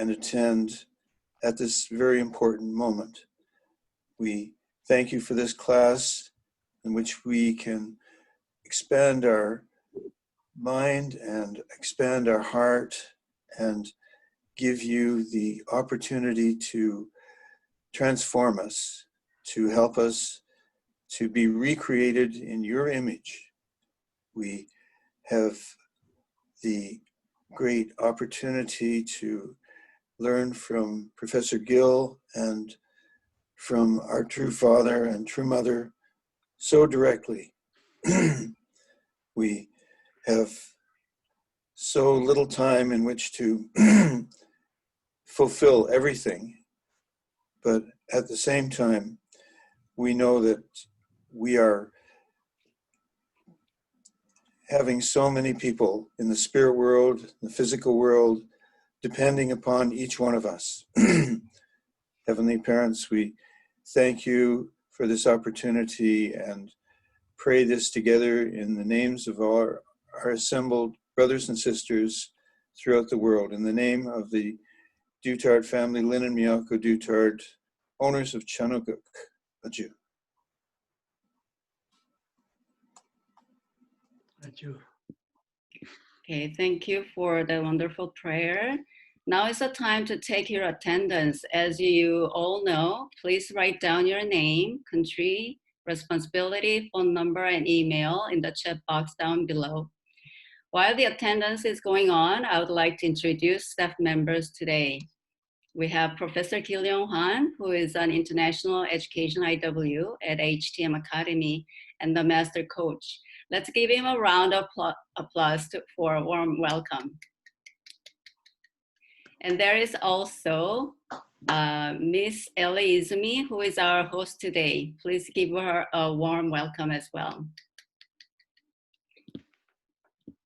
and attend at this very important moment. We thank you for this class in which we can expand our mind and expand our heart and give you the opportunity to transform us, to help us to be recreated in your image. We have the great opportunity to learn from Professor Gill and from our true father and true mother so directly. We have so little time in which to fulfill everything, but at the same time, we know that we are having so many people in the spirit world, the physical world, depending upon each one of us. Heavenly Parents, we thank you for this opportunity and pray this together in the names of our assembled brothers and sisters throughout the world. In the name of the Dutard family, Lynn and Miyako Dutard, owners of Chanukuk, Aju. Okay, thank you for the wonderful prayer. Now is the time to take your attendance. As you all know, please write down your name, country, responsibility, phone number, and email in the chat box down below. While the attendance is going on, I would like to introduce staff members today. We have Professor Kim Young-han, who is an International Education IW at HTM Academy and the Master Coach. Let's give him a round of applause for a warm welcome. And there is also Miss Ellie Izumi, who is our host today. Please give her a warm welcome as well.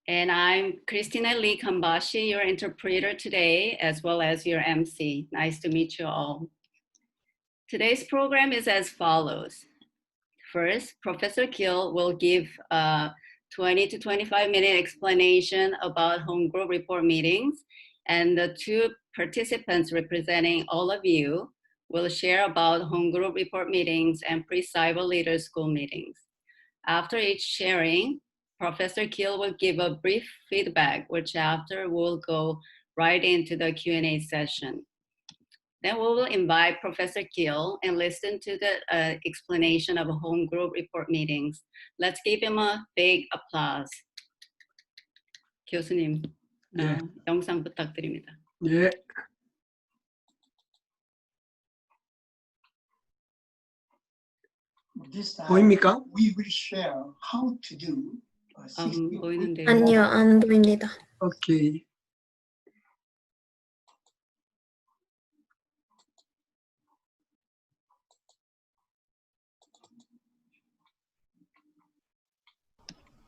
And I'm Christina Lee Kambashi, your interpreter today, as well as your MC. Nice to meet you all. Today's program is as follows. First, Professor Gill will give a 20 to 25-minute explanation about home group report meetings, and the two participants representing all of you will share about home group report meetings and pre-Hjcyberleaderschool meetings. After each sharing, Professor Gill will give a brief feedback, which after we'll go right into the Q&A session. Then we will invite Professor Gill and listen to the explanation of home group report meetings. Let's give him a big applause. 교수님, 네. 영상 부탁드립니다. 네. 보입니까? We will share how to do 보이는데요. 아니요, 안 보입니다. 오케이.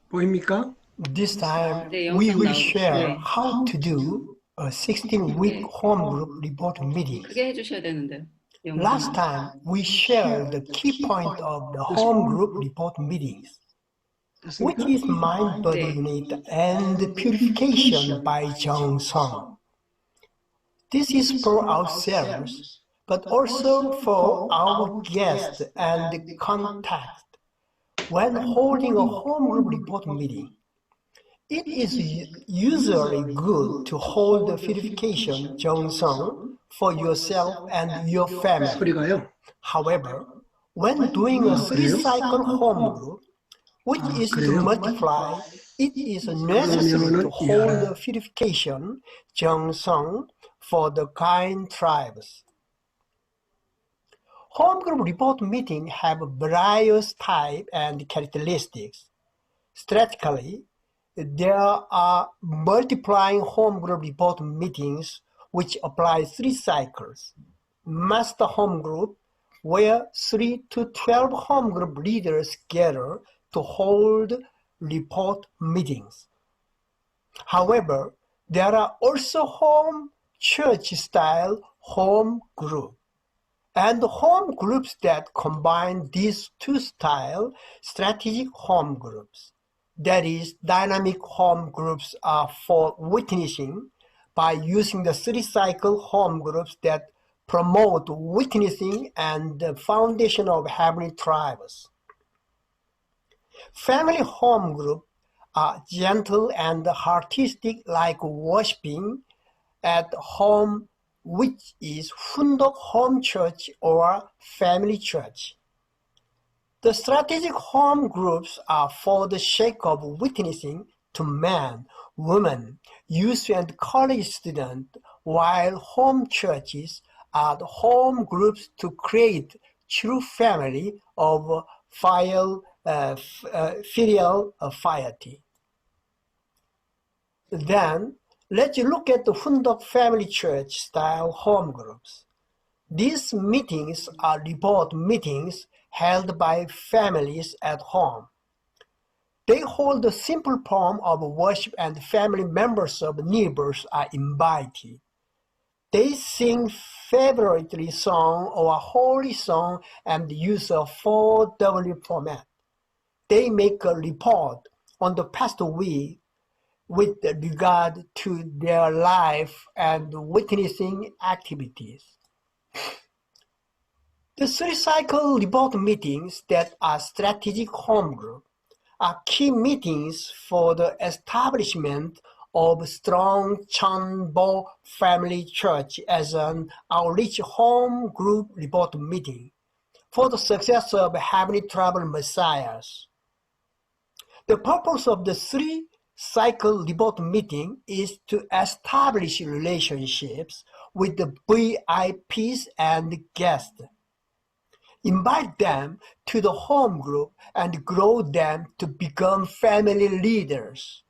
보입니까? This time, 네, we 영상 will 나오고 share 있어요. how to do a 16-week home group report meeting. 크게 해주셔야 되는데. Last time, we shared the key point of the home group report meetings, which is mind, body unit, and purification by Jung-sung. This is for ourselves, but also for our guests and contact. When holding a home group report meeting, it is usually good to hold the purification Jung-sung for yourself and your family. 소리가요. However, when doing a 3-cycle home group, which is to multiply, it is necessary to hold the purification Jung-sung for the kind tribes. Home group report meetings have various types and characteristics. Strategically, there are multiplying home group report meetings which apply 3 cycles. Master home group, where 3 to 12 home group leaders gather to hold report meetings. However, there are also home church-style home group and home groups that combine these two styles, strategic home groups. That is, dynamic home groups are for witnessing, by using the 3-cycle home groups that promote witnessing and the foundation of heavenly tribes. Family home groups are gentle and artistic, like worshiping at home, which is Hundok Home Church or Family Church. The strategic home groups are for the sake of witnessing to men, women, youth, and college students, while home churches are the home groups to create true family of filial piety. Then, let's look at the Hundok Family Church style home groups. These meetings are report meetings held by families at home. They hold a simple form of worship and family members of neighbors are invited. They sing favorite song or a holy song and use a 4W format. They make a report on the past week with regard to their life and witnessing activities. The 3-cycle report meetings that are strategic home group are key meetings for the establishment of strong Chanbo Family Church as an outreach home group report meeting for the success of Heavenly Travel Messiahs. The purpose of the 3-cycle report meeting is to establish relationships with the VIPs and guests. Invite them to the home group and grow them to become family leaders.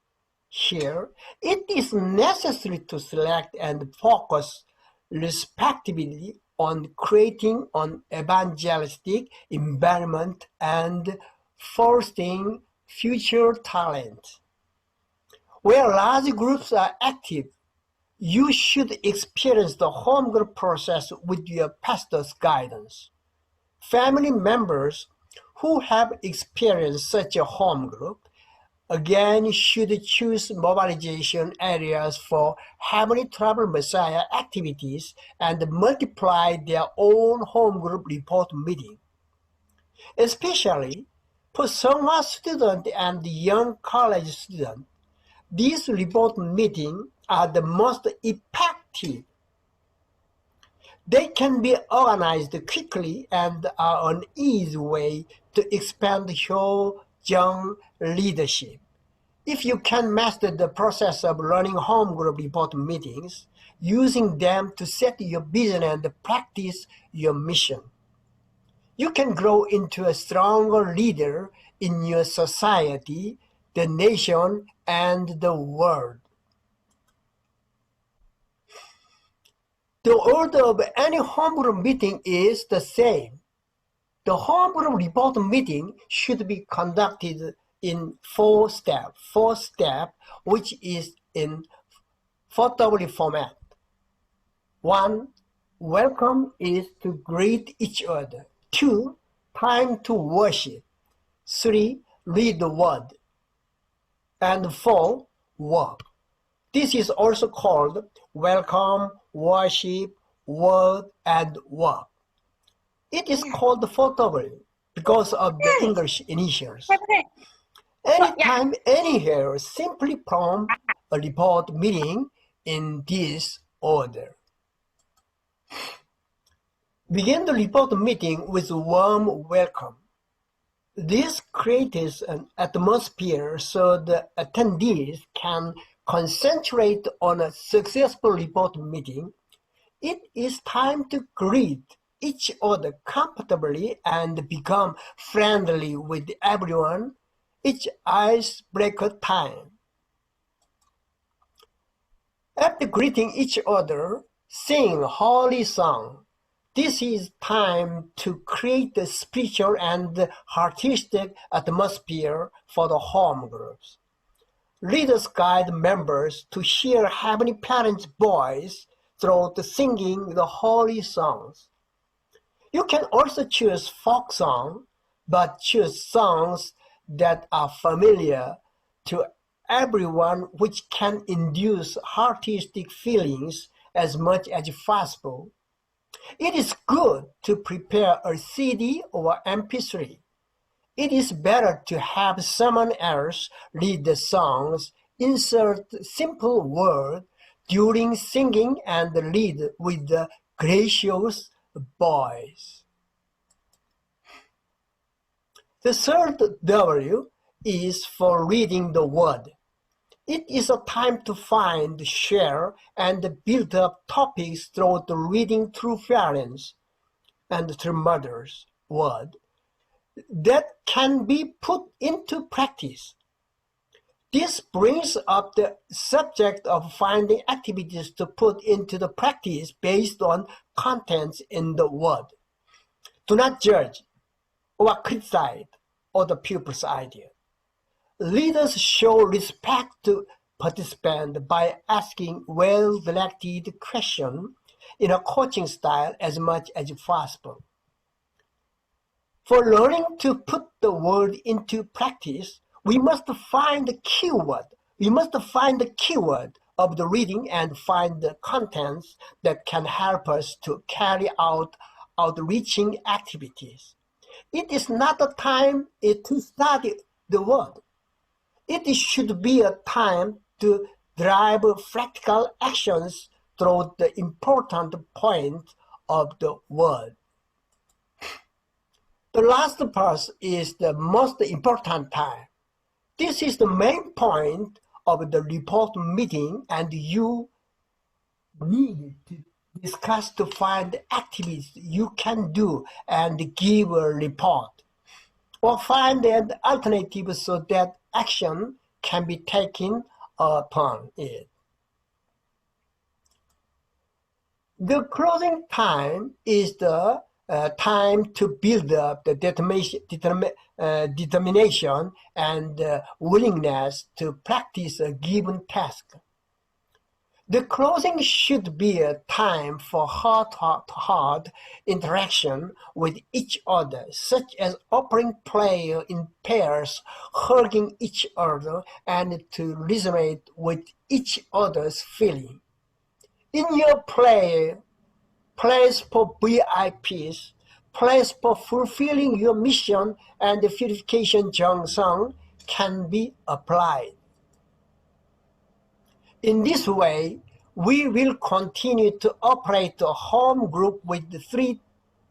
Here, it is necessary to select and focus respectively on creating an evangelistic environment and fostering future talent. Where large groups are active, you should experience the home group process with your pastor's guidance. Family members who have experienced such a home group again should choose mobilization areas for Heavenly Travel Messiah activities and multiply their own home group report meeting. Especially for Songhua students and young college students, these report meetings are the most effective. They can be organized quickly and are an easy way to expand your young leadership. If you can master the process of running home group report meetings, using them to set your vision and practice your mission, you can grow into a stronger leader in your society, the nation, and the world. The order of any home group meeting is the same. The home group report meeting should be conducted in 4 steps, which is in 4W format. 1. Welcome is to greet each other. 2. Time to worship. 3. Read the word. And 4. Work. This is also called welcome, worship, word, and work. It is called 4W because of the English initials. Anytime, anywhere, simply prompt a report meeting in this order. Begin the report meeting with a warm welcome. This creates an atmosphere so the attendees can concentrate on a successful report meeting. It is time to greet each other comfortably and become friendly with everyone. It's icebreaker time. After greeting each other, sing holy song. This is time to create a spiritual and artistic atmosphere for the home groups. Leaders guide members to hear Heavenly Parents' voice through the singing the holy songs. You can also choose folk song, but choose songs that are familiar to everyone which can induce artistic feelings as much as possible. It is good to prepare a CD or MP3. It is better to have someone else read the songs, insert simple words during singing, and read with the gracious voice. The third W is for reading the word. It is a time to find, share, and build up topics through the reading through parents and through mothers' word that can be put into practice. This brings up the subject of finding activities to put into the practice based on contents in the word. Do not judge or criticize other people's idea. Leaders show respect to participants by asking well-directed questions in a coaching style as much as possible. For learning to put the word into practice, we must find the keyword. We must find the keyword of the reading and find the contents that can help us to carry out outreaching activities. It is not a time to study the word. It should be a time to drive practical actions through the important point of the word. The last part is the most important time. This is the main point of the report meeting, and you need to discuss to find activities you can do and give a report, or find an alternative so that action can be taken upon it. The closing time is the time to build up the determination and willingness to practice a given task. The closing should be a time for heart-to-heart interaction with each other, such as offering prayer in pairs, hugging each other, and to resonate with each other's feeling. In your prayer, place for VIPs, place for fulfilling your mission and the purification Jeong-sung can be applied. In this way, we will continue to operate a home group with the 3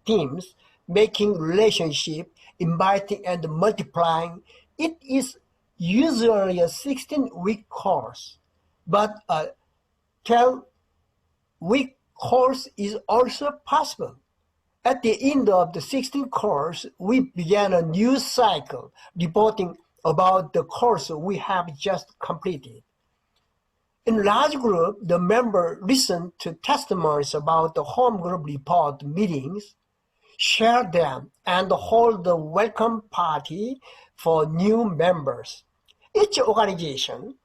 teams, making relationship, inviting and multiplying. It is usually a 16-week course, but a 12-week course is also possible. At the end of the 16th course, we began a new cycle, reporting about the course we have just completed. In large group, the members listen to testimonies about the home group report meetings, share them, and hold a welcome party for new members. Each organization,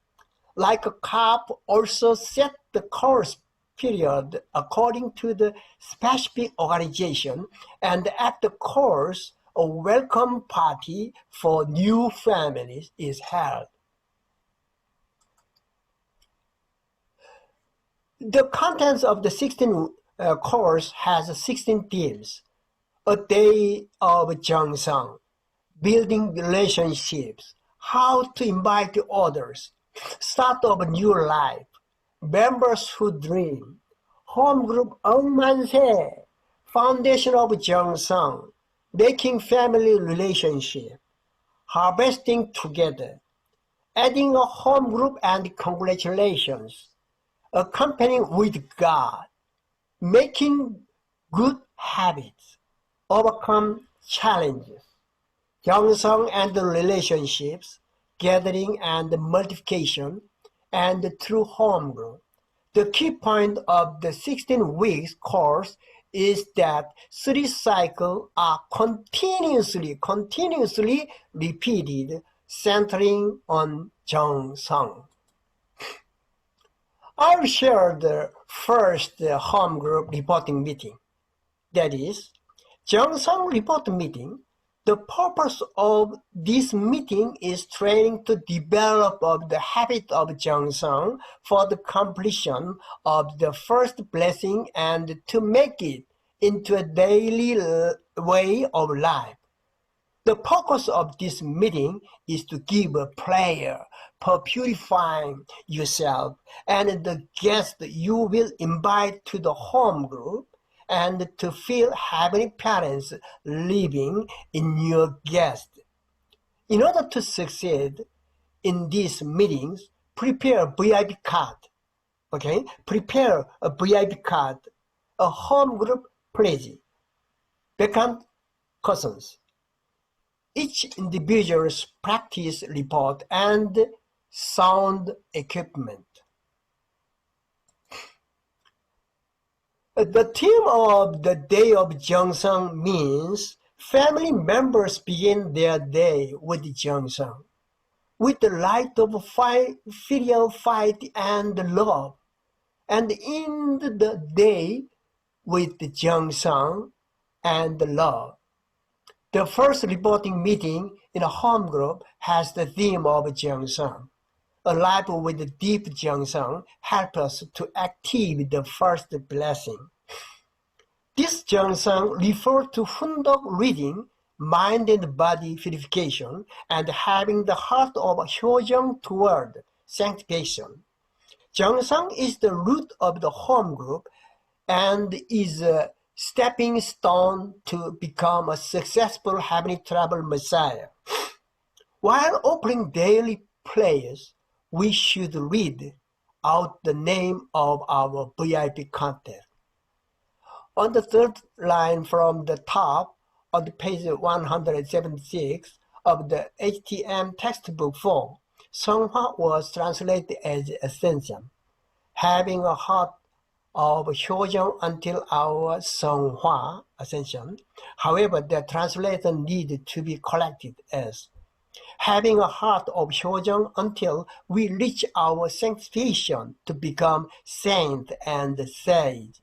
like a COP, also set the course period according to the specific organization, and at the course, a welcome party for new families is held. The contents of the 16th course has 16 themes. A day of Jeong-sung, building relationships, how to invite others, start of a new life, members who dream, home group Eungmanse, foundation of Jeong-sung, making family relationship, harvesting together, adding a home group and congratulations, accompanying with God, making good habits, overcome challenges, Jeong-sung and the relationships, gathering and multiplication, and through home group. The key point of the 16 weeks course is that 3 cycles are continuously repeated, centering on Jeong-sung. I'll share the first home group reporting meeting. That is, Jeong-sung report meeting The purpose of this meeting is training to develop the habit of Jeongseong for the completion of the first blessing and to make it into a daily way of life. The purpose of this meeting is to give a prayer for purifying yourself and the guests you will invite to the home group, and to feel Heavenly Parents living in your guest. In order to succeed in these meetings, prepare a VIP card. Okay? Prepare a VIP card, a home group pledge, vacant cushions, each individual's practice report, and sound equipment. The theme of the Day of Jeongseong means family members begin their day with Jeongseong, with the light of filial piety and love, and end the day with Jeongseong and love. The first reporting meeting in a home group has the theme of Jeongseong. A life with deep Jeongseong helps us to activate the first blessing. This Jeongseong refers to Hundok reading, mind and body purification, and having the heart of Hyojeong toward sanctification. Jeongseong is the root of the home group and is a stepping stone to become a successful heavenly travel Messiah. While offering daily prayers, we should read out the name of our VIP contact. On the third line from the top on page 176 of the HTM textbook 4, Seonghwa was translated as Ascension, having a heart of Hyojeong until our Seonghwa Ascension. However, the translation needed to be corrected as having a heart of Hyojeong until we reach our sanctification to become saint and sage.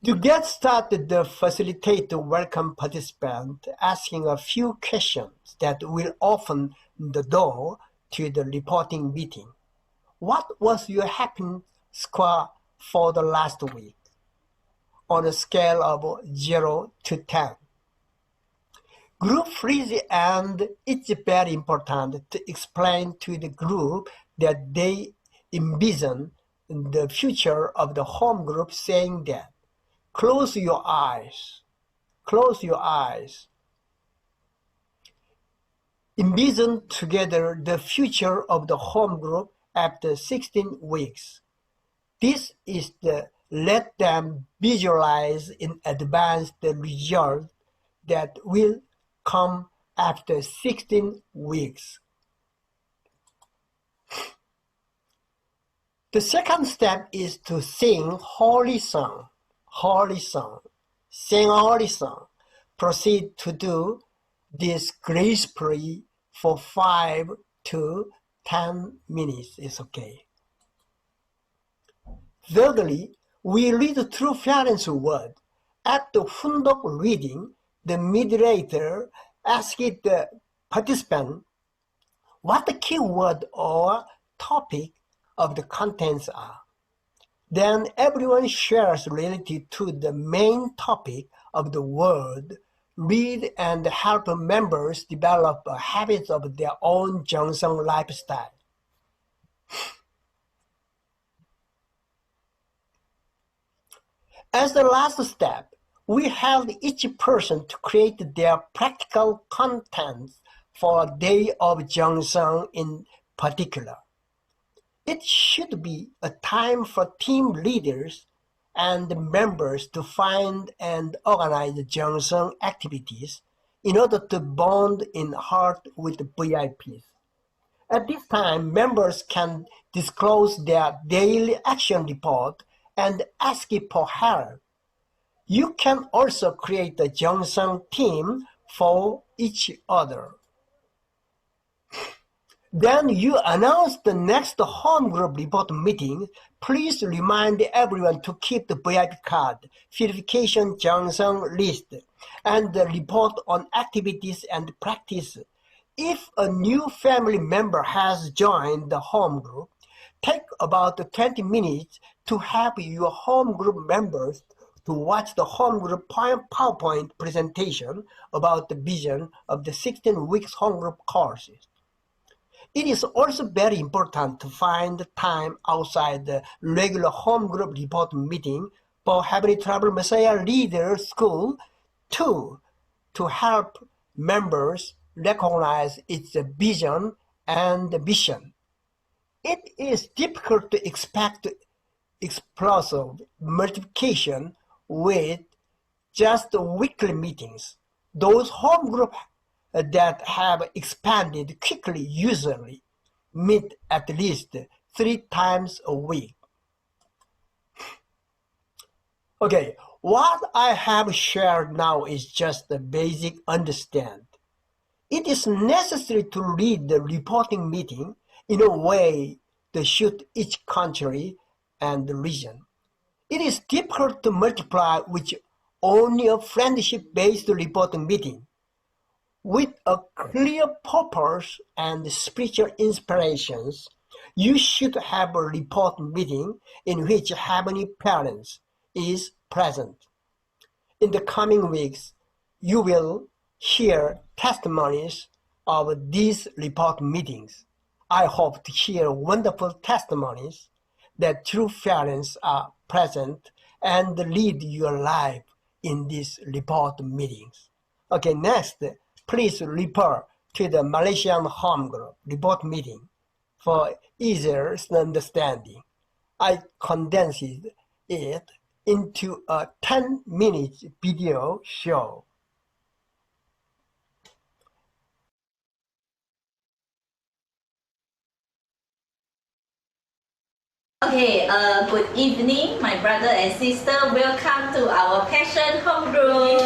To get started, the facilitator welcomes participants, asking a few questions that will open the door to the reporting meeting. What was your happiness score for the last week? On a scale of 0 to 10. Group freeze, and it's very important to explain to the group that they envision the future of the home group, saying that close your eyes. Close your eyes. Envision together the future of the home group after 16 weeks. This is the let them visualize in advance the result that will come after 16 weeks. The second step is to sing holy song. Holy song. Sing holy song. Proceed to do this gracefully for 5 to 10 minutes is okay. Thirdly, we read through parents' word. At the Hundok reading, the moderator asked the participant what the key word or topic of the contents are. Then everyone shares related to the main topic of the word, read and help members develop habits of their own Jeongseong lifestyle. As the last step, we help each person to create their practical contents for a day of Jeongseong in particular. It should be a time for team leaders and members to find and organize Jeongseong activities in order to bond in heart with the VIPs. At this time, members can disclose their daily action report and ask for help. You can also create a Jeongseong team for each other. Then you announce the next home group report meeting please remind everyone to keep the VIP card, verification junction list, and report on activities and practice. If a new family member has joined the home group, take about 20 minutes to have your home group members to watch the home group PowerPoint presentation about the vision of the 16 weeks home group courses. It is also very important to find time outside the regular home group report meeting for Heavenly Travel Messiah Leaders School to help members recognize its vision and mission. It is difficult to expect explosive multiplication with just weekly meetings. Those home groups that have expanded quickly usually meet at least 3 times a week. Okay, what I have shared now is just the basic understand. It is necessary to read the reporting meeting in a way to suit each country and region. It is difficult to multiply with only a friendship-based reporting meeting. With a clear purpose and spiritual inspirations, you should have a report meeting in which Heavenly Parents is present. In the coming weeks, you will hear testimonies of these report meetings. I hope to hear wonderful testimonies that true parents are present and lead your life in these report meetings. Okay, next, please refer to the Malaysian Home Group report meeting for easier understanding. I condensed it into a 10-minute video show. Okay, good evening, my brother and sister. Welcome to our Passion Home Group.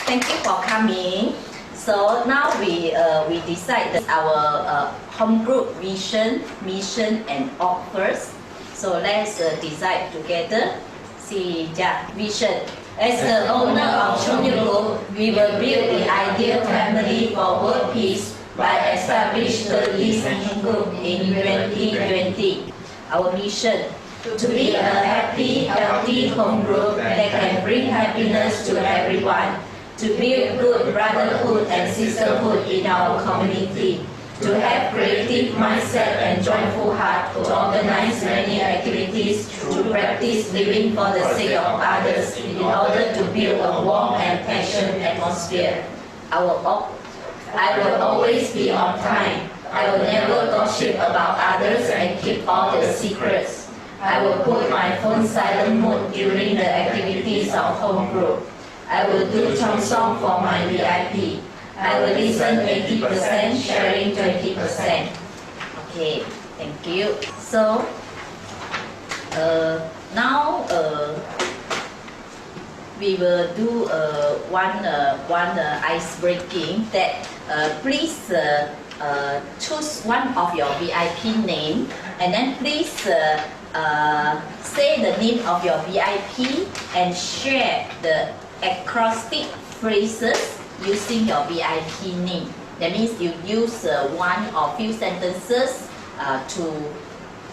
Thank you for coming. So now we decide our home group vision, mission, and offers. So let's decide together. See, vision. As the owner of Chunyu Group, we will build the ideal family for world peace by establishing the listening group in 2020. Our mission: to be a happy, healthy home group that can bring happiness to everyone, to build good brotherhood and sisterhood in our community, to have creative mindset and joyful heart, to organize many activities, to practice living for the sake of others in order to build a warm and passionate atmosphere. I will always be on time. I will never gossip about others and keep all the secrets. I will put my phone silent mode during the activities of home group. I will do song for my VIP. I will listen 80%, sharing 20%. Okay, thank you. So, now we will do one ice breaking that please choose one of your VIP name, and then please say the name of your VIP and share the acrostic phrases using your VIP name. That means you use one or few sentences to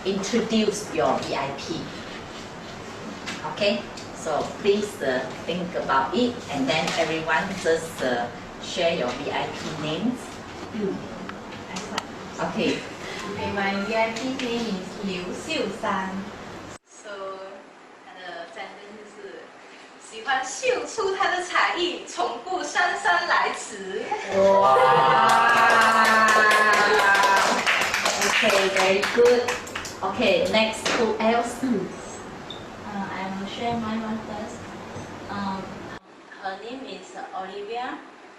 introduce your VIP. Okay, so please think about it, and then everyone just share your VIP names. Okay. Okay, my VIP name is Liu Xiusan. So, 他的战争就是喜欢秀出他的才艺，从不姗姗来迟。Wow. Okay, very good. Okay, next, who else? I will share my one first. Her name is Olivia.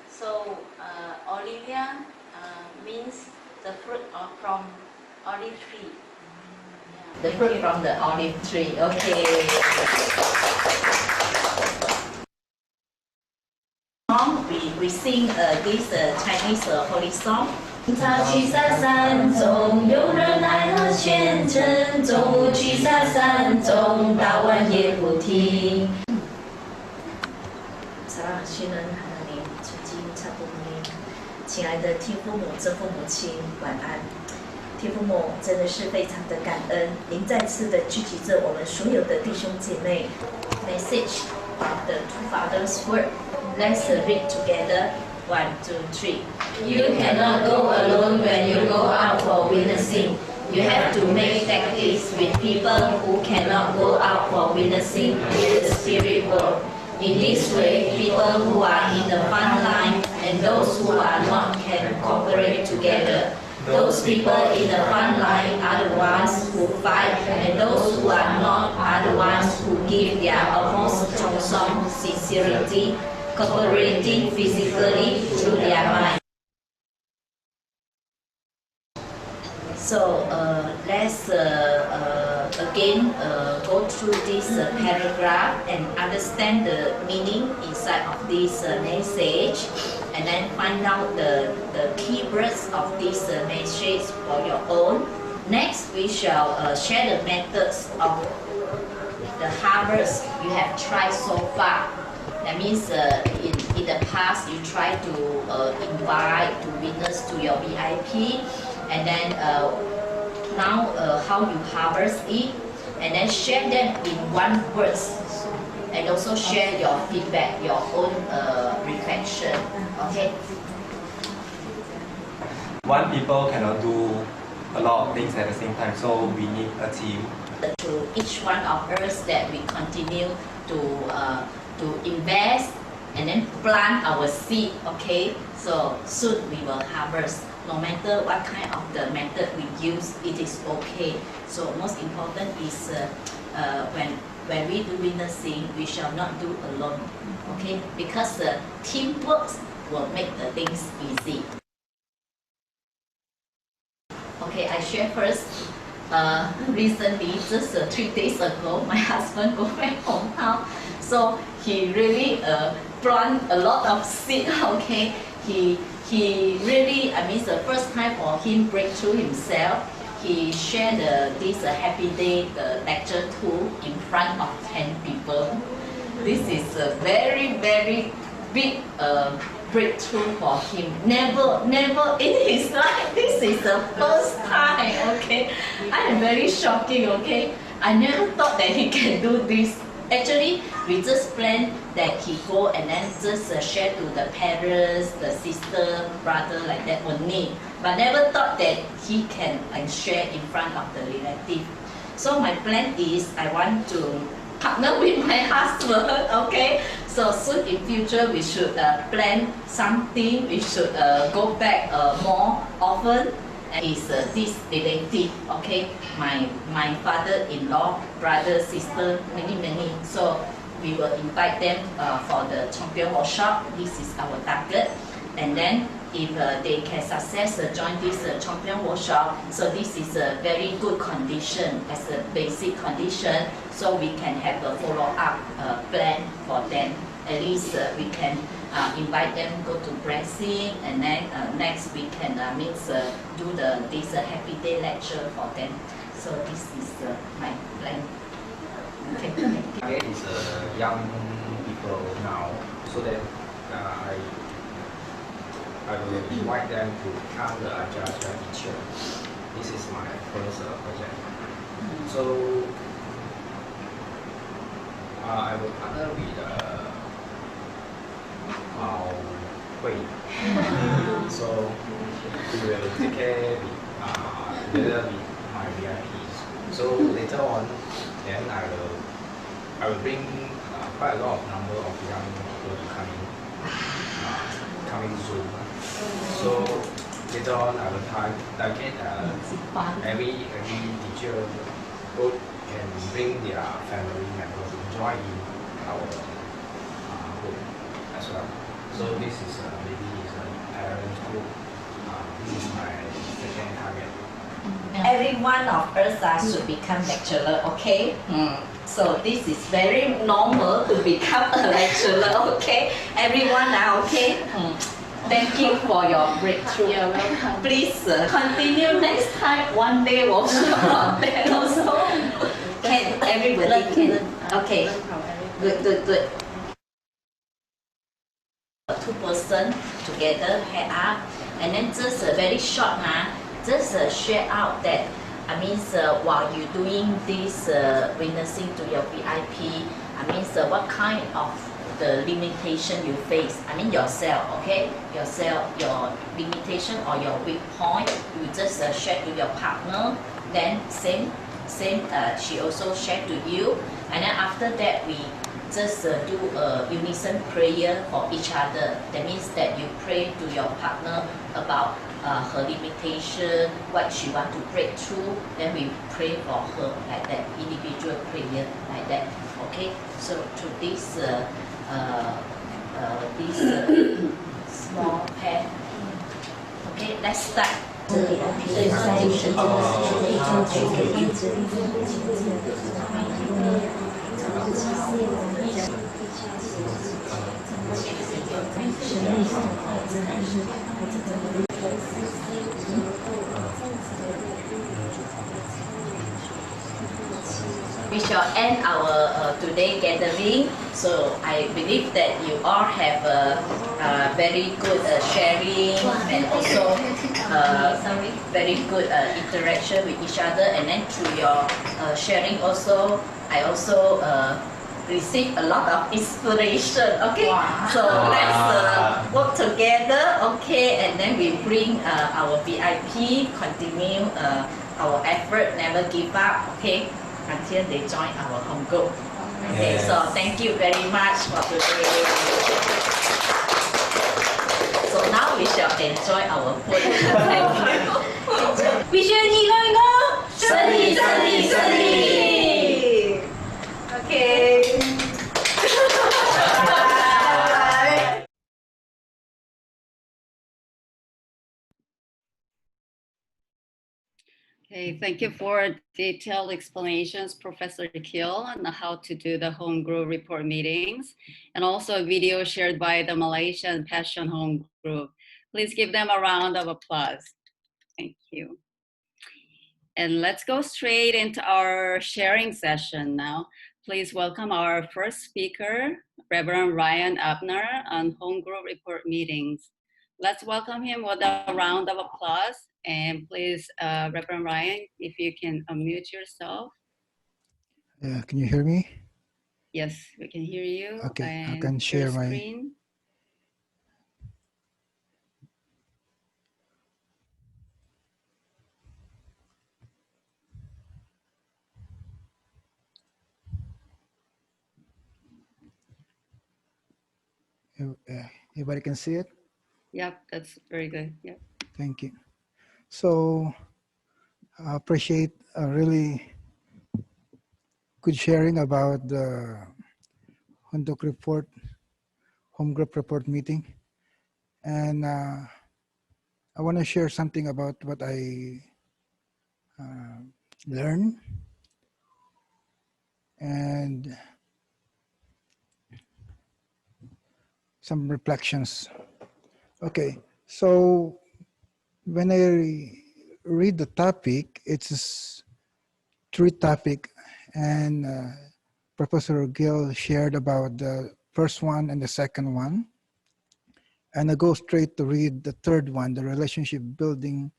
So, Olivia means the fruit from olive tree. The fruit from the olive tree. Okay. We sing this Chinese holy song. 他去沙山中，有人爱和虔诚，中午去沙山中，到晚也不停。萨拉新人哈纳尼，纯金差不多。亲爱的天父母、真父母亲，晚安。天父母真的是非常的感恩，您再次的聚集着我们所有的弟兄姐妹。Message of the two fathers' word. Let's read together. 1, 2, 3. You cannot go alone when you go out for witnessing. You have to make tactics with people who cannot go out for witnessing in the spirit world. In this way, people who are in the front line and those who are not can cooperate together. Those people in the front line are the ones who fight, and those who are not are the ones who give their utmost sincerity, cooperating physically through their mind. So let's again go through this paragraph and understand the meaning inside of this message, and then find out the key words of this message for your own. Next, we shall share the methods of the harvest you have tried so far. That means in the past you try to invite to witness to your VIP, and then now how you harvest it, and then share them in one words, and also share your feedback, your own reflection. Okay. One people cannot do a lot of things at the same time, so we need a team. To each one of us that we continue to invest and then plant our seed, okay? So soon we will harvest. No matter what kind of the method we use, it is okay. So most important is when we do witnessing, we shall not do alone, okay? Because teamwork will make the things easy. Okay, I share first. Recently, just 3 days ago, my husband go back home now. So he really plant a lot of seed, okay? He really, I mean, it's the first time for him break through himself. He shared this happy day, the lecture tool in front of 10 people. This is a very, very big breakthrough for him. Never in his life. This is the first time, okay? I am very shocking, okay? I never thought that he can do this. Actually, we just planned that he go and then just share to the parents, the sister, brother, like that only. But never thought that he can share in front of the relative. So my plan is I want to partner with my husband, okay? So soon in future we should plan something. We should go back more often. Is this relative, okay? My father-in-law, brother, sister, many. So we will invite them for the champion workshop. This is our target. And then if they can success join this champion workshop, so this is a very good condition as a basic condition. So we can have a follow-up plan for them. At least we can invite them go to blessing, and then next we can do this happy day lecture for them. So this is my plan. Okay. Target is young people now, so that I will invite them to become the Hjcyberleaderschool teacher. This is my first project. So I will partner with so we will take care together with my VIPs. So later on, then I will bring quite a lot of number of young people to coming Zoom. So later on, I will target every teacher who can bring their family members to join in our group as well. So this is maybe a parents group. This is my second target. Every one of us should become lecturer, okay? So this is very normal to become a lecturer, okay? Everyone now, okay? Thank you for your breakthrough. You're welcome. Please continue next time. One day workshop on that also. Can everybody can? Okay. Good. 2 person together, head up, and then just very short, just share out that. I mean, while you're doing this witnessing to your VIP, I mean, what kind of the limitation you face? I mean, yourself, okay? Yourself, your limitation or your weak point, you just share to your partner. Then same, she also share to you, and then after that we just do a unison prayer for each other. That means that you pray to your partner about her limitation, what she want to break through. Then we pray for her like that, individual prayer like that. Okay. So to this small pair. Okay. Let's start. We shall end our today gathering. So I believe that you all have a very good sharing and also very good interaction with each other. And then through your sharing also, I also receive a lot of inspiration. Okay, so let's work together. Okay, and then we bring our VIP, continue our effort, never give up. Okay, until they join our home group. Okay, Yes. so thank you very much for today. So now we shall enjoy our food. Thank you. 必须一个一个胜利胜利胜利。Okay. Okay, thank you for detailed explanations, Professor Kiel, on how to do the home group report meetings, and also a video shared by the Malaysian Passion Home Group. Please give them a round of applause. Thank you. And let's go straight into our sharing session now. Please welcome our first speaker, Reverend Ryan Abner, on home group report meetings. Let's welcome him with a round of applause. And please, Reverend Ryan, if you can unmute yourself. Yeah, can you hear me? Yes, we can hear you. Okay, I And can share your my screen. Everybody can see it? Yep, that's very good. Yep. Thank you. So I appreciate a really good sharing about the home group report meeting. And I want to share something about what I learned and some reflections. Okay, so when I read the topic, it's three topic, and Professor Gill shared about the first one and the second one. And I go straight to read the third one, the relationship building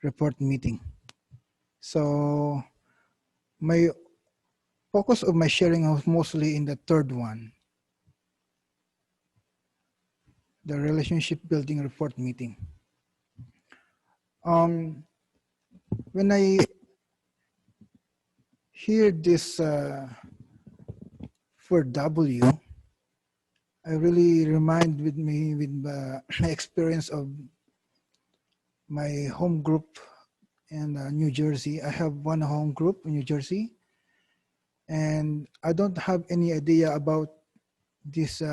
report meeting. So my focus of my sharing was mostly in the third one, the relationship building report meeting. When I hear this for W, I really remind with me with my experience of my home group in New Jersey. I have one home group in New Jersey, and I don't have any idea about this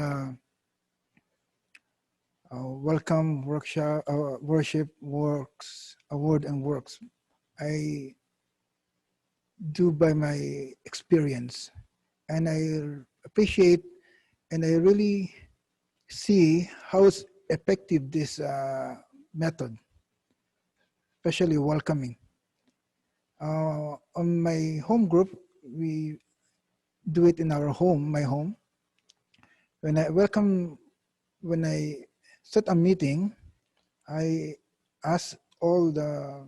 welcome workshop, worship works, award and works. I do by my experience, and I appreciate and I really see how effective this method, especially welcoming. On my home group, we do it in our home, my home. When I set a meeting, I ask all the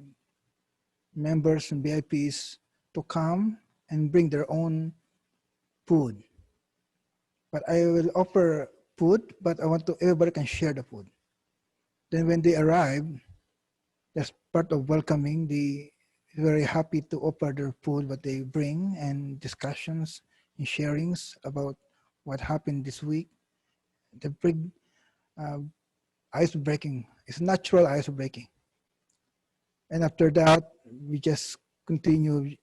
members and VIPs to come and bring their own food. But I will offer food, but I want to everybody can share the food. Then when they arrive, that's part of welcoming. They very happy to offer their food, what they bring, and discussions and sharings about what happened this week. The big ice breaking. It's natural ice breaking. And after that, we just continue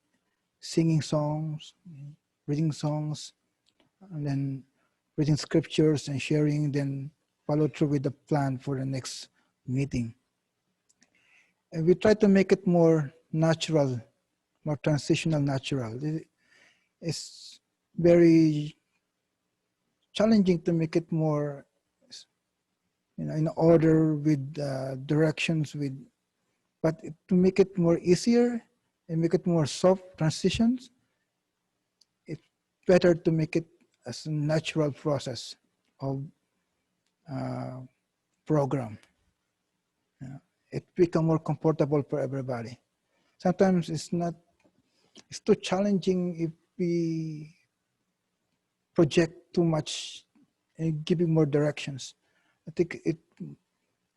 singing songs, reading songs, and then reading scriptures and sharing, then follow through with the plan for the next meeting. And we try to make it more natural, more transitional natural. It's very challenging to make it more, in order with directions, but to make it more easier and make it more soft transitions, it's better to make it as a natural process of program. It become more comfortable for everybody. Sometimes it's too challenging if we project too much and giving more directions. I think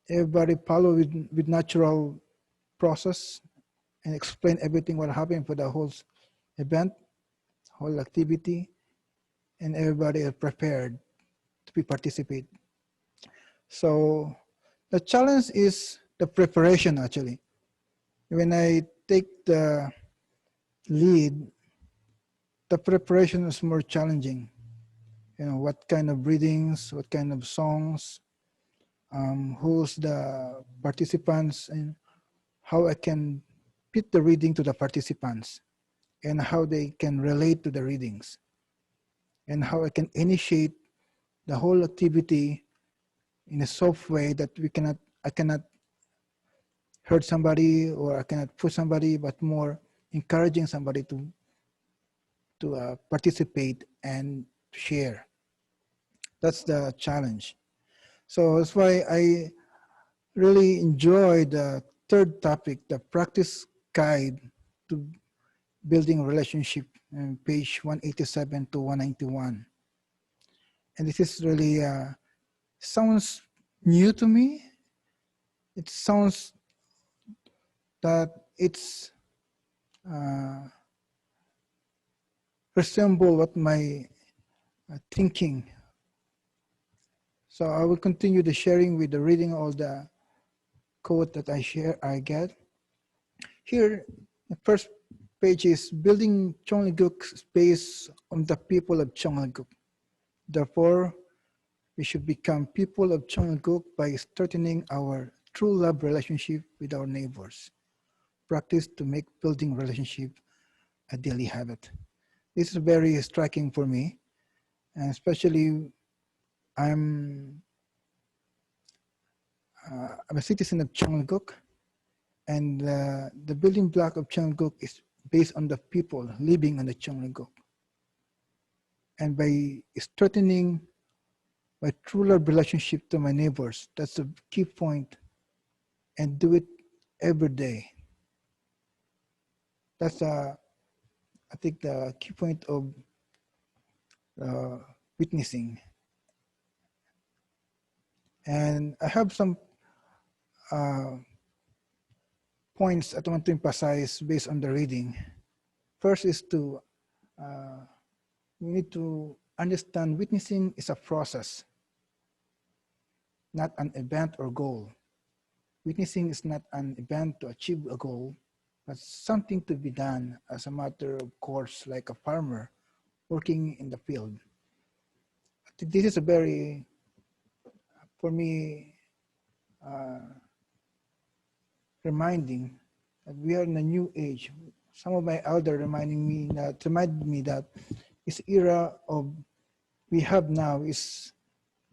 everybody follow with natural process and explain everything what happened for the whole event, whole activity, and everybody is prepared to be participate. So the challenge is the preparation actually. When I take the lead, the preparation is more challenging. What kind of readings, what kind of songs, who's the participants, and how I can fit the reading to the participants, and how they can relate to the readings, and how I can initiate the whole activity in a soft way that I cannot hurt somebody, or I cannot push somebody, but more encouraging somebody to participate and share. That's the challenge. So that's why I really enjoy the third topic, the practice guide to building a relationship, page 187 to 191. And this is really sounds new to me. It sounds that it's resemble what my thinking. So I will continue the sharing with the reading all the code that I get. Here, the first page is building Cheongguk based on the people of Cheongguk. Therefore, we should become people of Cheongguk by strengthening our true love relationship with our neighbors. Practice to make building relationship a daily habit. This is very striking for me, and especially I'm a citizen of Cheongguk, and the building block of Cheongguk is based on the people living on the Cheongguk. And by strengthening my true love relationship to my neighbors, that's a key point, and do it every day. That's I think the key point of witnessing. And I have some points I want to emphasize based on the reading. First is we need to understand witnessing is a process, not an event or goal. Witnessing is not an event to achieve a goal, but something to be done as a matter of course, like a farmer working in the field. I think this is a very, for me, reminding that we are in a new age. Some of my elder reminded me that this era of we have now is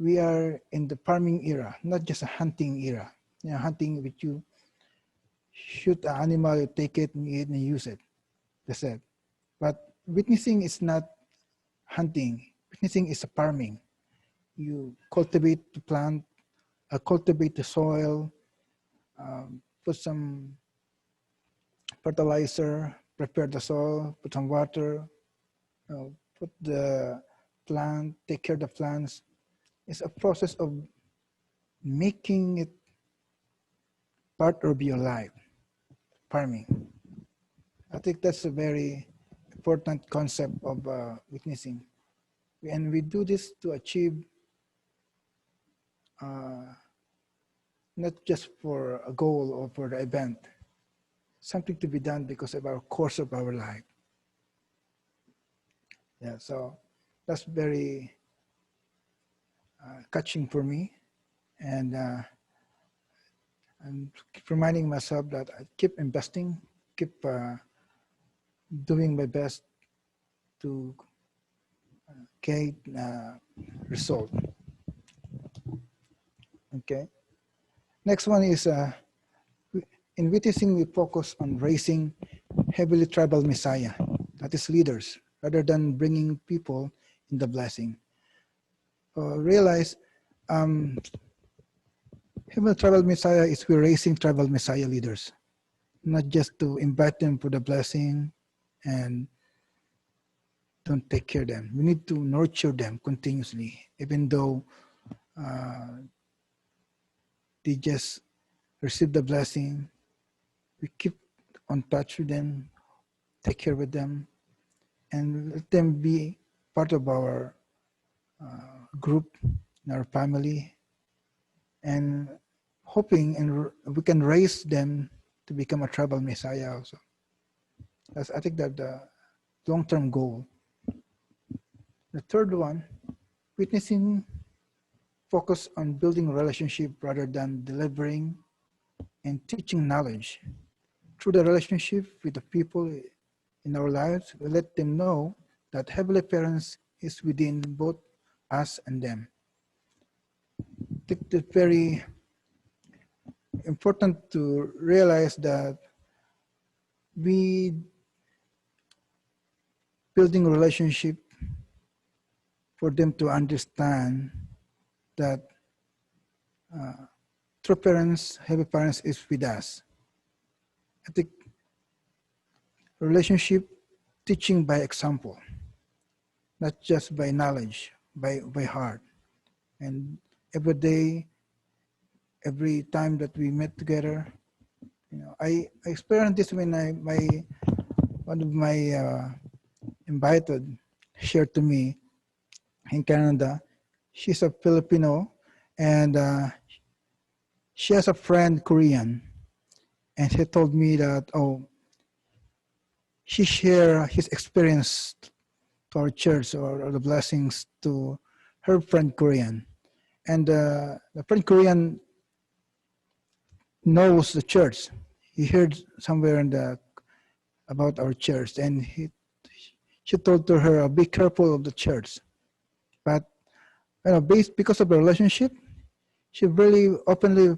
we are in the farming era, not just a hunting era. You know, hunting with you shoot an animal, you take it and eat and use it. That's it. But witnessing is not hunting. Witnessing is a farming. You cultivate the plant, cultivate the soil, put some fertilizer, prepare the soil, put some water, put the plant, take care of the plants. It's a process of making it part of your life, farming. I think that's a very important concept of witnessing. And we do this to achieve not just for a goal or for the event, something to be done because of our course of our life. Yeah, so that's very catching for me. And I'm keep reminding myself that I keep investing, keep doing my best to get result. Okay. Next one is in witnessing, we focus on raising heavily tribal messiah, that is leaders, rather than bringing people in the blessing. Realize heavily tribal messiah is we're raising tribal messiah leaders, not just to invite them for the blessing and don't take care of them. We need to nurture them continuously, even though they just receive the blessing. We keep on touch with them, take care of them, and let them be part of our group, in our family, and hoping and we can raise them to become a tribal messiah also. That's, I think, that the long-term goal. The third one, witnessing, focus on building a relationship rather than delivering and teaching knowledge. Through the relationship with the people in our lives, we let them know that Heavenly Parents is within both us and them. I think it's very important to realize that we building a relationship for them to understand that true parents, Heavenly Parents is with us. I think relationship teaching by example, not just by knowledge, by heart. And every day, every time that we met together, you know, I experienced this when one of my invited shared to me in Canada. She's a Filipino, and she has a friend Korean, and he told me that she shared his experience to our church or the blessings to her friend Korean, and the friend Korean knows the church. He heard somewhere about our church, and she told to her, "Be careful of the church." But because of the relationship, she really openly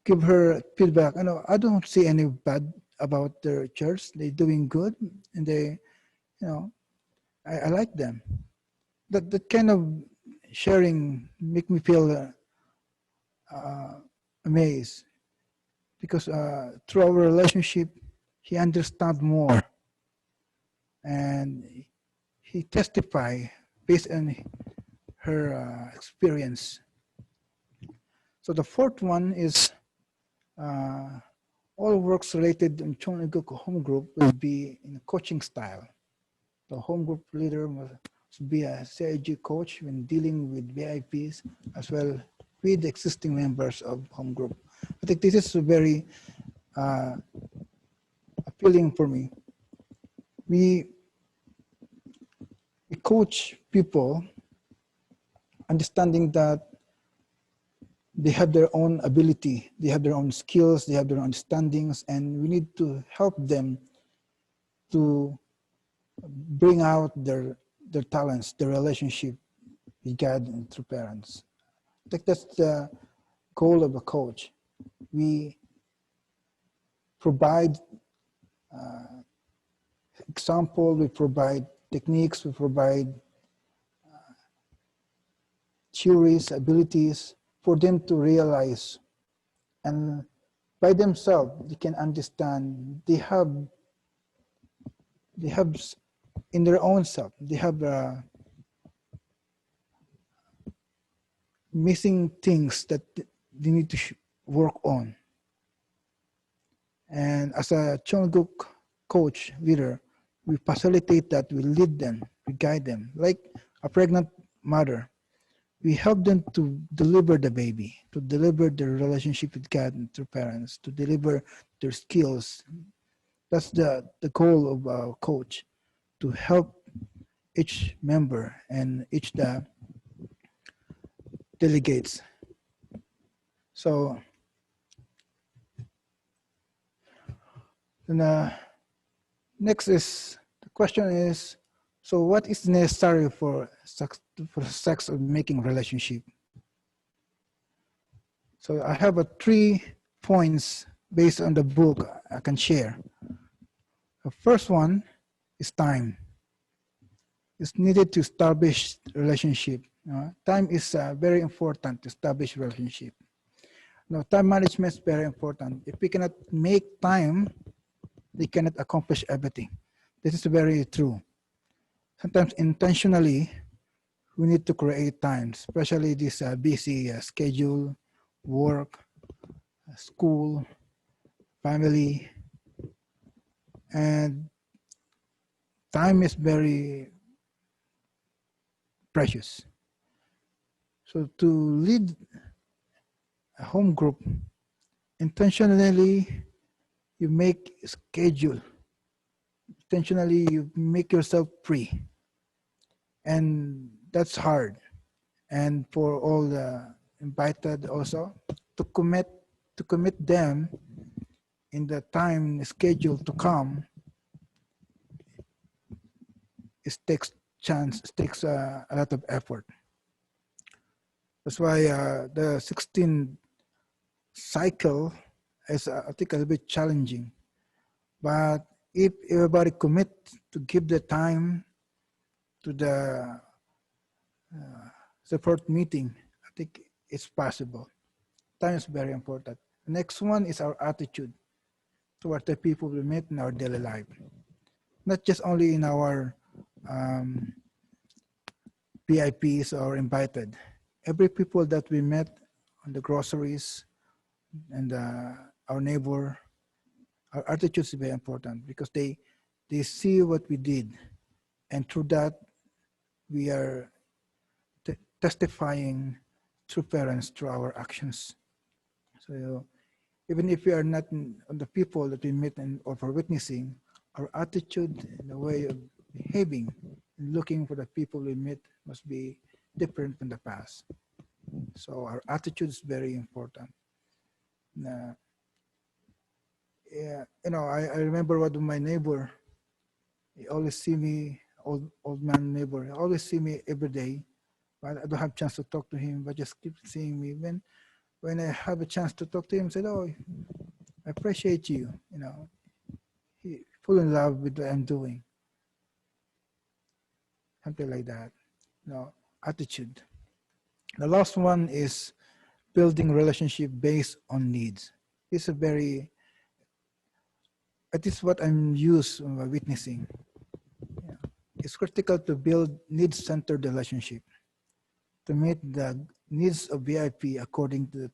give her feedback. I don't see any bad about their church. They're doing good, and they, I like them. That kind of sharing make me feel amazed, because through our relationship, he understands more, and he testified based on her experience. So the fourth one is all works related in Choniguk home group will be in a coaching style. The home group leader must be a CIG coach when dealing with VIPs as well with the existing members of home group. I think this is very appealing for me. We coach people understanding that they have their own ability, they have their own skills, they have their own understandings, and we need to help them to bring out their talents, their relationship, be guided through parents. I think that's the goal of a coach. We provide example, we provide techniques, we provide theories, abilities for them to realize, and by themselves they can understand. They have in their own self, they have missing things that they need to work on. And as a Chongguk coach, leader, we facilitate that, we lead them, we guide them. Like a pregnant mother, we help them to deliver the baby, to deliver their relationship with God and their parents, to deliver their skills. That's the goal of a coach, to help each member and each the delegates. So, and, next is, the question is, so what is necessary for sex of making relationship? So I have 3 points based on the book I can share. The first one is time. It's needed to establish relationship. Time is very important to establish relationship. Now, time management is very important. If we cannot make time, we cannot accomplish everything. This is very true. Sometimes intentionally, we need to create time, especially this busy schedule, work, school, family, and time is very precious. So to lead a home group, intentionally you make a schedule. Intentionally you make yourself free. And that's hard. And for all the invited also, to commit them in the time schedule to come, it takes a lot of effort. That's why the 16 cycle is, I think, a little bit challenging. But if everybody commit to give the time to the support meeting, I think it's possible. Time is very important. The next one is our attitude toward the people we meet in our daily life. Not just only in our VIPs or invited. Every people that we met on the groceries and our neighbor, our attitude is very important because they see what we did, and through that we are testifying through parents through our actions. So even if we are not on the people that we meet or for witnessing, our attitude and the way of behaving and looking for the people we meet must be different from the past. So our attitude is very important. Yeah, I remember one of my neighbor. He always see me, old man neighbor. He always see me every day, but I don't have a chance to talk to him. But just keep seeing me. When I have a chance to talk to him, I said, "Oh, I appreciate you." He fall in love with what I'm doing. Something like that. Attitude. The last one is building relationship based on needs. It's it is what I'm used witnessing. It's critical to build needs-centered relationship to meet the needs of VIP according to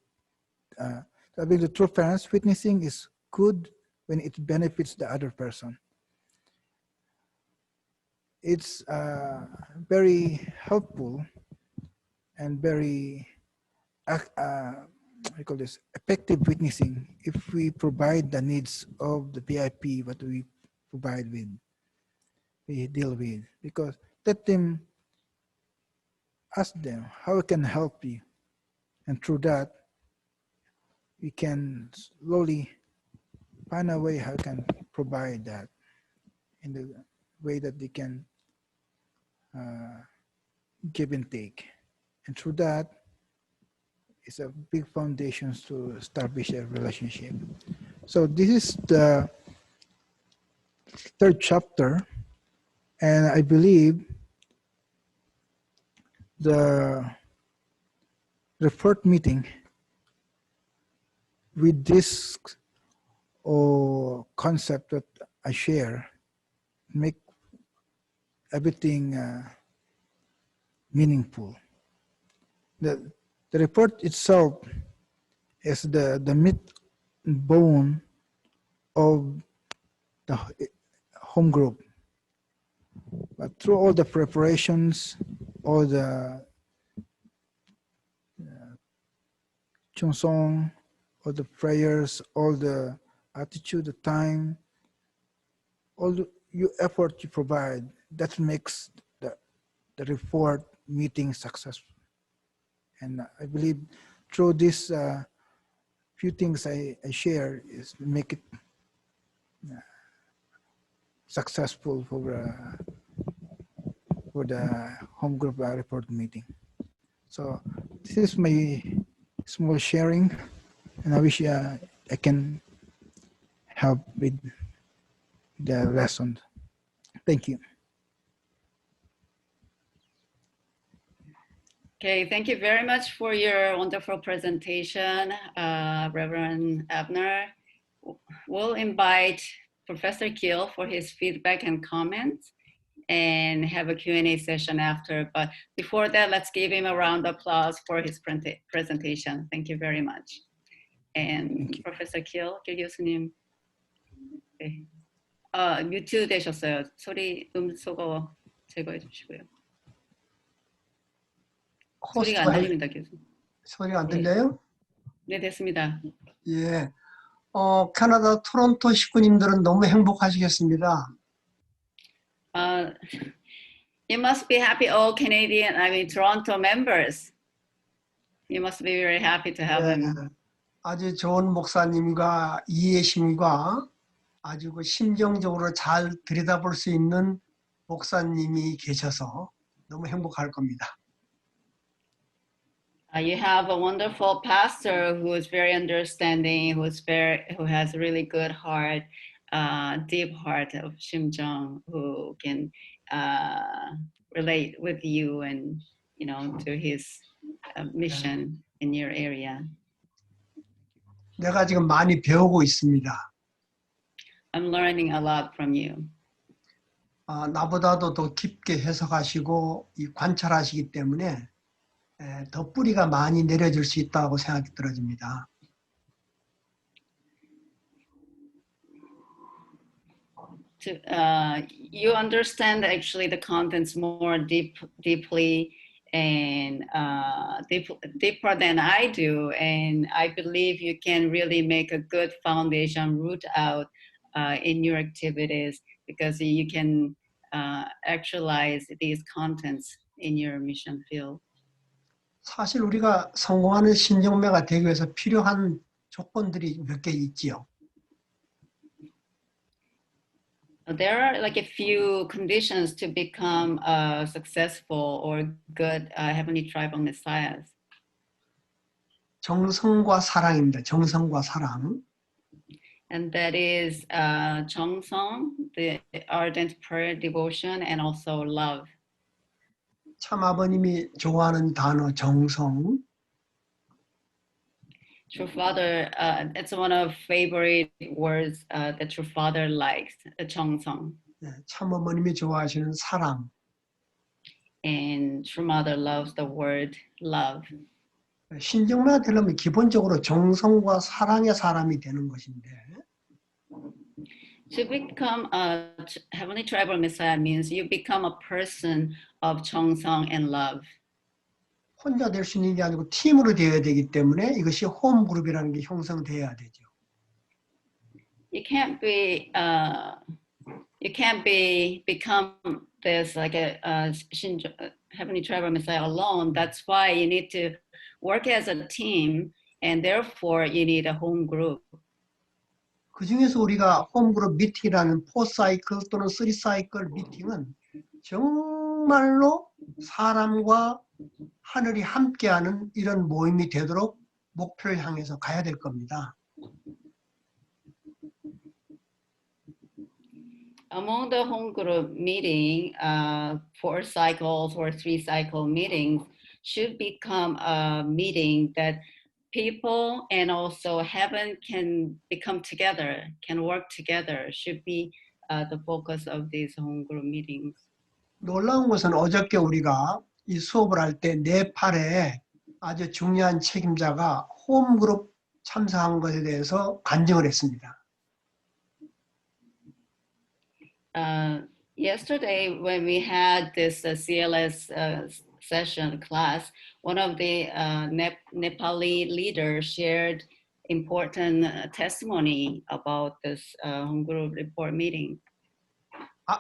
the true parents. Witnessing is good when it benefits the other person. It's very helpful and very effective witnessing if we provide the needs of the VIP what we provide with, we deal with, because let them ask them how we can help you, and through that we can slowly find a way how we can provide that in the way that they can give and take. And through that, it's a big foundation to establish a relationship. So this is the third chapter, and I believe the report meeting with this concept that I share make everything meaningful. The report itself is the meat and bone of the home group. But through all the preparations, all the chung-song, all the prayers, all the attitude, the time, all the effort you provide, that makes the report meeting successful. And I believe through this few things I share is to make it successful for the home group report meeting. So this is my small sharing, and I wish I can help with the lesson. Thank you. Okay, thank you very much for your wonderful presentation, Reverend Abner. We'll invite Professor Gill for his feedback and comments and have a Q&A session after. But before that, let's give him a round of applause for his presentation. Thank you very much. And Professor Gill, 길 교수님. 네. 뮤트 되셨어요. 소거 제거해 주시고요. 소리가 안 들립니다, 교수님. 소리가 안 들려요? 네, 됐습니다. 예. 캐나다 토론토 식구님들은 너무 행복하시겠습니다. You must be happy, all Canadian, Toronto members. You must be very happy to have him. 아주 좋은 목사님과 이해심과 아주 심정적으로 잘 들여다볼 수 있는 목사님이 계셔서 너무 행복할 겁니다. You have a wonderful pastor who is very understanding, who has a really good heart, deep heart of 심정, who can relate with you and to his mission in your area. 내가 지금 많이 배우고 있습니다. I'm learning a lot from you. 나보다도 더 깊게 해석하시고 관찰하시기 때문에 더 뿌리가 많이 내려질 수 있다고 생각이 들어집니다. You understand actually the contents more deeply and deeper than I do, and I believe you can really make a good foundation root out in your activities because you can actualize these contents in your mission field. 사실 우리가 성공하는 신정매가 되기 위해서 필요한 조건들이 몇 개 있지요. There are like a few conditions to become successful or good heavenly tribal messiahs. 정성과 사랑입니다. 정성과 사랑. And that is 정성, the ardent prayer, devotion, and also love. 참 아버님이 좋아하는 단어 정성. True Father, it's one of favorite words that True Father likes, 정성. 참 어머님이 좋아하시는 사랑. And True Mother loves the word love. 신정매가 되려면 기본적으로 정성과 사랑의 사람이 되는 것인데. To become a heavenly tribal messiah means you become a person of 정성 and love. 혼자 될 수 있는 게 아니고 팀으로 되어야 되기 때문에 이것이 홈그룹이라는 게 형성돼야 되죠. You can't become this like a heavenly tribal messiah alone. That's why you need to work as a team, and therefore you need a home group. 그 중에서 우리가 홈그룹 미팅이라는 4사이클 또는 3사이클 미팅은 정말로 사람과 하늘이 함께하는 이런 모임이 되도록 목표를 향해서 가야 될 겁니다. Among the home group meeting, 4 cycles or 3 cycle meetings should become a meeting that people and also heaven can become together, can work together, should be the focus of these home group meetings. 놀라운 것은 어저께 우리가 이 수업을 할 때 네팔에 아주 중요한 책임자가 홈그룹 참석한 것에 대해서 간증을 했습니다. Yesterday, when we had this CLS session class, one of the Nepali leaders shared important testimony about this home group report meeting.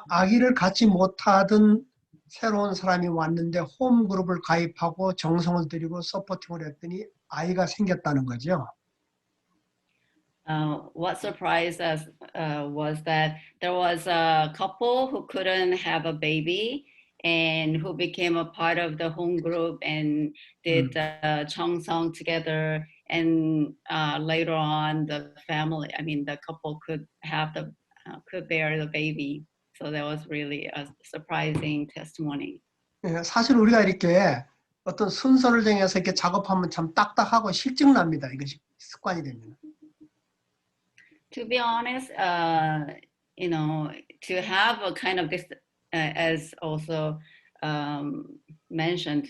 아기를 갖지 못하던 새로운 사람이 왔는데 홈그룹을 가입하고 정성을 들이고 서포팅을 했더니 아이가 생겼다는 거죠. What surprised us was that there was a couple who couldn't have a baby and who became a part of the home group and did cheongsong together. And later on, the family, I mean, the couple could bear the baby. So that was really a surprising testimony. 사실 우리가 이렇게 어떤 순서를 정해서 이렇게 작업하면 참 딱딱하고 실증납니다. 이것이 습관이 되면. To be honest, you know, to have a kind of this, as also mentioned,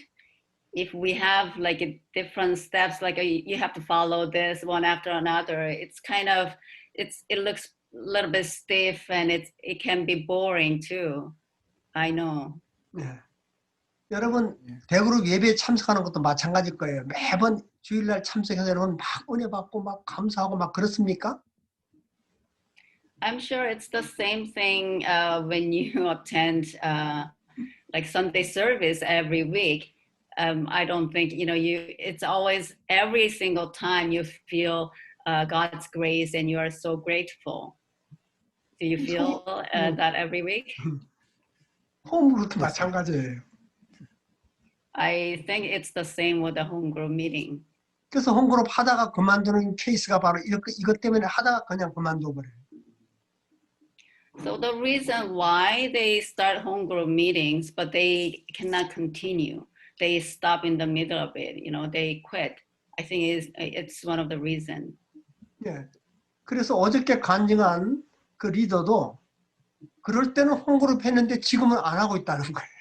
if we have like different steps, like you have to follow this one after another, it's kind of, it looks a little bit stiff and it can be boring too. I know. 네. 여러분 대그룹 예배에 참석하는 것도 마찬가지일 거예요. 매번 주일날 참석해서 여러분 막 은혜 받고 막 감사하고 막 그렇습니까? I'm sure it's the same thing when you attend like Sunday service every week. I don't think, you know, it's always every single time you feel God's grace and you are so grateful. Do you feel that every week? 홈그룹도 마찬가지예요. I think it's the same with the home group meeting. 그래서 홈그룹 하다가 그만두는 케이스가 바로 이것 때문에 하다가 그냥 그만둬버려요. So the reason why they start home group meetings, but they cannot continue, they stop in the middle of it, you know, they quit. I think it's one of the reasons. 예. 그래서 어저께 간증한 그 리더도 그럴 때는 홈그룹 했는데 지금은 안 하고 있다는 거예요.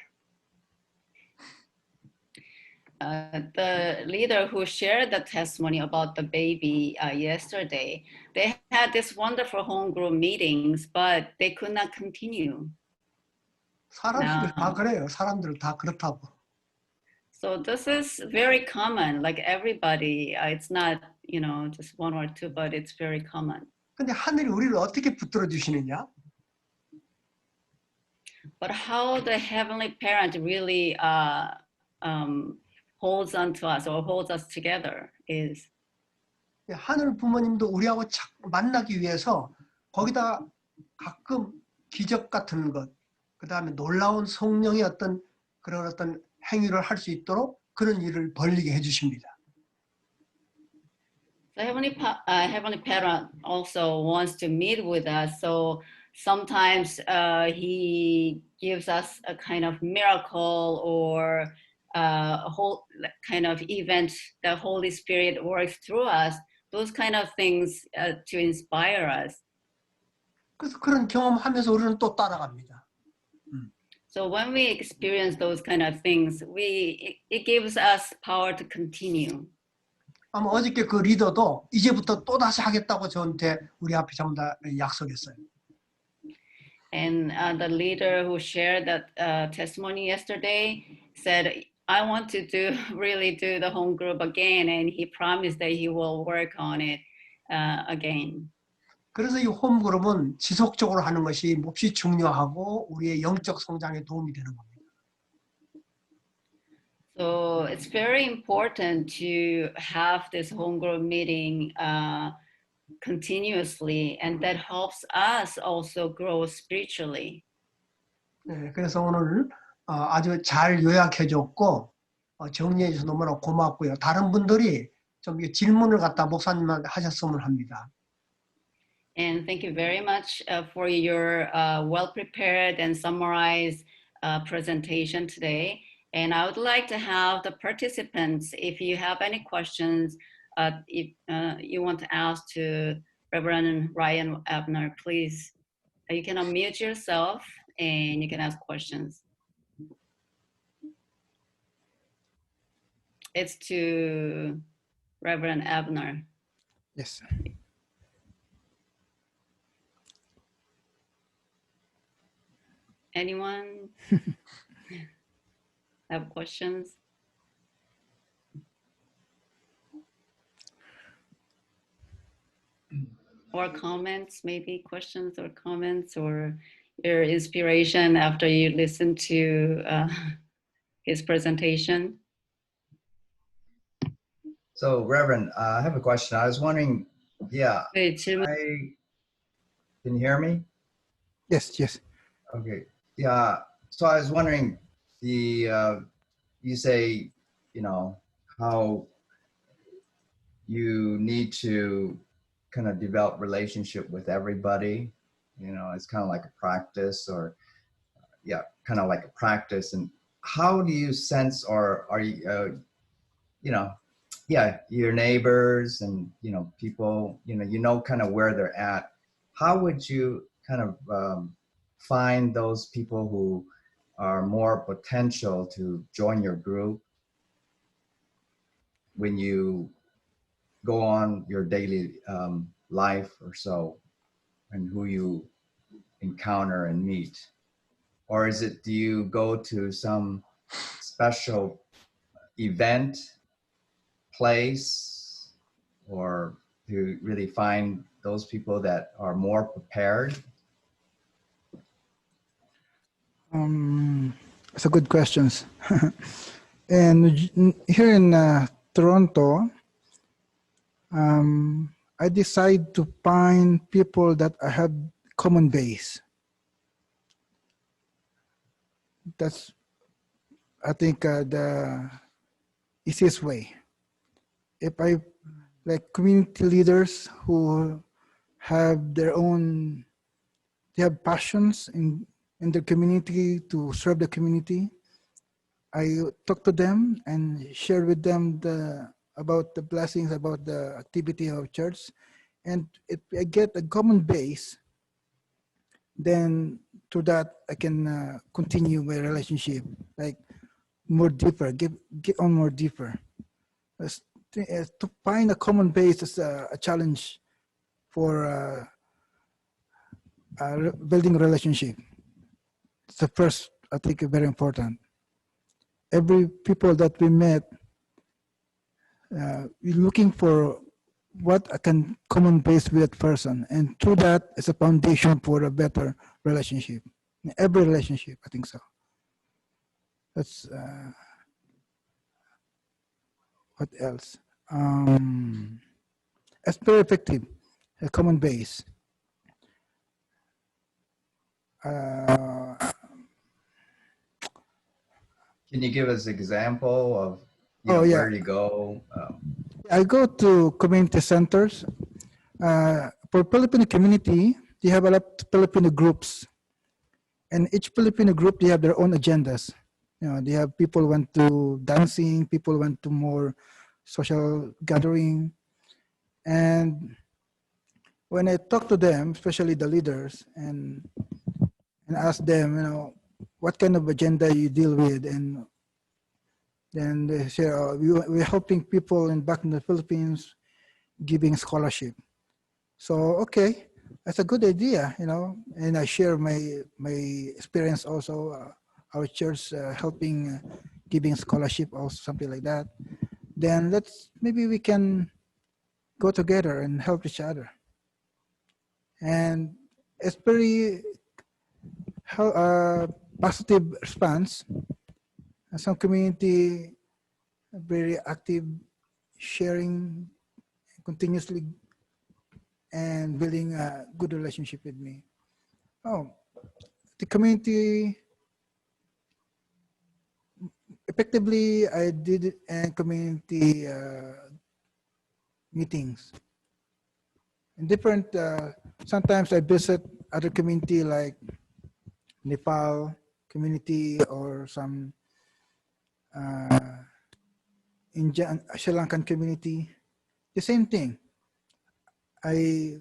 The leader who shared the testimony about the baby yesterday, they had this wonderful home group meetings, but they could not continue. 사람들 다 그래요. 사람들 다 그렇다고. So this is very common, like everybody, it's not, you know, just one or two, but it's very common. 근데 하늘이 우리를 어떻게 붙들어 주시느냐? But how the heavenly parent really holds on to us or holds us together is. 하늘 부모님도 우리하고 만나기 위해서 거기다 가끔 기적 같은 것, 그 다음에 놀라운 성령의 그런 어떤 행위를 할 수 있도록 그런 일을 벌리게 해주십니다. The heavenly parent also wants to meet with us. So sometimes he gives us a kind of miracle or a whole kind of event. The Holy Spirit works through us. Those kind of things to inspire us. 그래서 그런 경험하면서 우리는 또 따라갑니다. So when we experience those kind of things, it gives us power to continue. 아마 어저께 그 리더도 이제부터 또 다시 하겠다고 저한테 우리 앞에 전부 다 약속했어요. And the leader who shared that testimony yesterday said, I want to really do the home group again, and he promised that he will work on it again. 그래서 이 홈그룹은 지속적으로 하는 것이 몹시 중요하고 우리의 영적 성장에 도움이 되는 겁니다. So it's very important to have this home group meeting continuously, and that helps us also grow spiritually. 네, 그래서 오늘 아주 잘 요약해 줬고 정리해 주셔서 너무나 고맙고요. 다른 분들이 좀 질문을 갖다 목사님한테 하셨으면 합니다. And thank you very much for your well-prepared and summarized presentation today. And I would like to have the participants, if you have any questions, if you want to ask to Reverend Ryan Abner, please, you can unmute yourself and you can ask questions. It's to Reverend Abner. Yes. Anyone have questions? Or comments, maybe questions or comments or your inspiration after you listen to his presentation? So, Reverend, I have a question. I was wondering, yeah, 네, 질문. can you hear me? Yes, yes. Okay. Yeah. So I was wondering, you say, how you need to kind of develop relationship with everybody. It's kind of like a practice, or kind of like a practice. And how do you sense, or are you, your neighbors and people, kind of where they're at. How would you kind of find those people who are more potential to join your group when you go on your daily life or so, and who you encounter and meet? Or do you go to some special event, place, or to really find those people that are more prepared? It's a good questions. And here in Toronto, I decide to find people that I have common base. That's, I think, the easiest way. If I like community leaders who have their own, they have passions in their community to serve the community, I talk to them and share with them about the blessings, about the activity of church. And if I get a common base, then through that I can continue my relationship, like more deeper, get on more deeper. To find a common base is a challenge for building a relationship. It's the first, I think, very important. Every people that we met, we're looking for what I can common base with that person, and through that is a foundation for a better relationship. In every relationship, I think so. That's what else? It's very effective. A common base. Can you give us an example of where you go? I go to community centers. For Filipino community, they have a lot of Filipino groups. And each Filipino group, they have their own agendas. They have people want to dancing, people want to more social gathering. And when I talk to them, especially the leaders, and ask them, what kind of agenda you deal with, and then they say, we're helping people back in the Philippines, giving scholarship. So, okay, that's a good idea, and I share my experience also, our church helping, giving scholarship also, something like that. Then maybe we can go together and help each other. And it's very positive response. Some community very active, sharing continuously and building a good relationship with me. The community, effectively, I did it in community meetings. In different, sometimes I visit other community like Nepal community or some Indian, Sri Lankan community. The same thing. I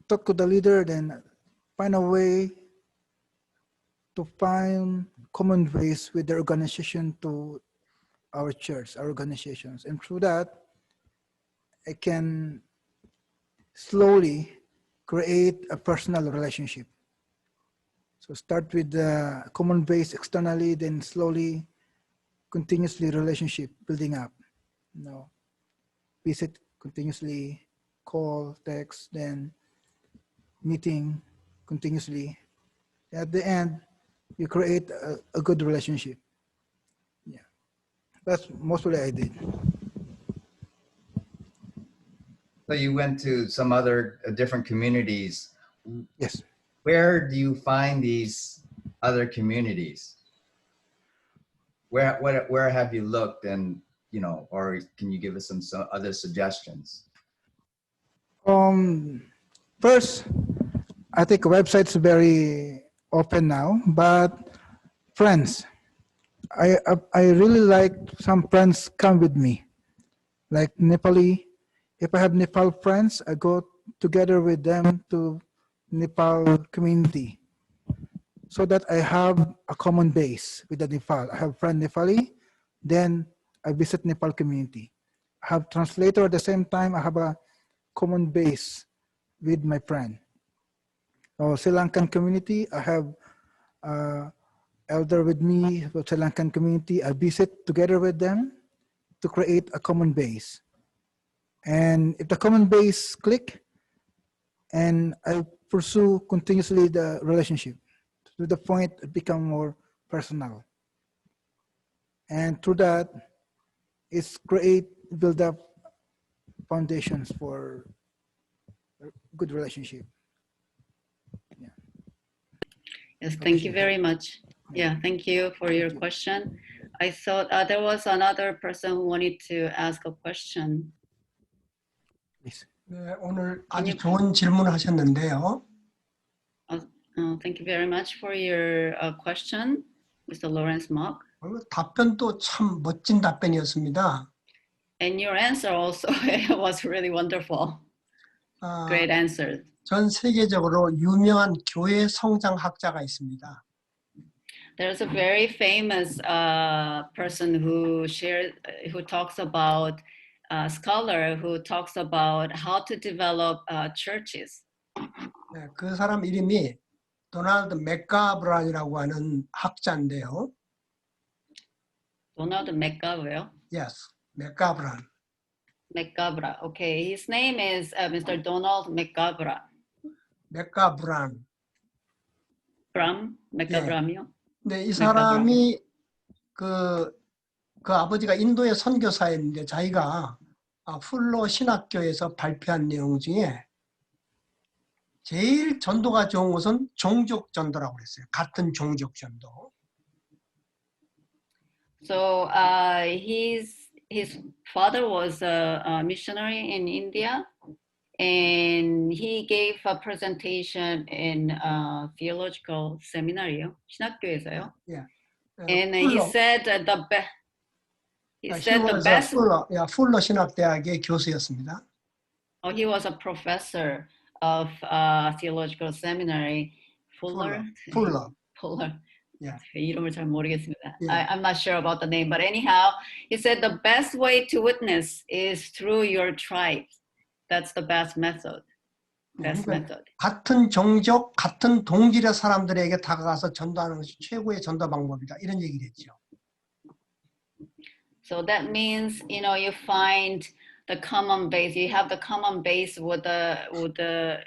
talk to the leader, then find a way to find common ways with the organization to our church, our organizations. And through that, I can slowly create a personal relationship. So start with the common base externally, then slowly, continuously relationship building up. You know, visit continuously, call, text, then meeting continuously. At the end, you create a good relationship. Yeah, that's mostly I did. So you went to some other different communities. Yes. Where do you find these other communities? Where have you looked, and or can you give us some other suggestions? First, I think website's very open now, but friends, I really like some friends come with me, like Nepali. If I have Nepal friends, I go together with them to Nepal community, so that I have a common base with the Nepal. I have friend Nepali, then I visit Nepal community. I have translator at the same time. I have a common base with my friend. So Sri Lankan community, I have elder with me, Sri Lankan community. I visit together with them to create a common base. And if the common base click, and I pursue continuously the relationship to the point it become more personal. And through that, it's build up foundations for a good relationship. Yeah. Yes, thank you very much. Yeah, thank you for your question. I thought there was another person who wanted to ask a question. Please. 네, 오늘 아주 좋은 질문을 하셨는데요. Thank you very much for your question, Mr. Lawrence Mock. 답변도 참 멋진 답변이었습니다. And your answer also was really wonderful. Great answer. 전 세계적으로 유명한 교회 성장학자가 있습니다. There's a very famous person who talks about scholar who talks about how to develop churches. 네, 그 사람 이름이 도널드 맥가브란이라고 하는 학자인데요. Donald McGavra. Yes, 맥가브란. McGavra. Okay, his name is Mr. Donald McGavra. 맥가브란. From McGavram이요? 네, 이 사람이 그 아버지가 인도의 선교사였는데 자기가 풀로 신학교에서 발표한 내용 중에 제일 전도가 좋은 것은 종족 전도라고 그랬어요. 같은 종족 전도. So his father was a missionary in India, and he gave a presentation in a theological seminary, 신학교에서요. Yeah. And he said the best. 풀로 신학대학의 교수였습니다. He was a professor of theological seminary. Fuller. Yeah. 이름을 잘 모르겠습니다. Yeah. I'm not sure about the name, but anyhow, he said the best way to witness is through your tribe. That's the best method. Best method. 같은 종족, 같은 동질의 사람들에게 다가가서 전도하는 것이 최고의 전도 방법이다. 이런 얘기를 했죠. So that means, you find the common base. You have the common base with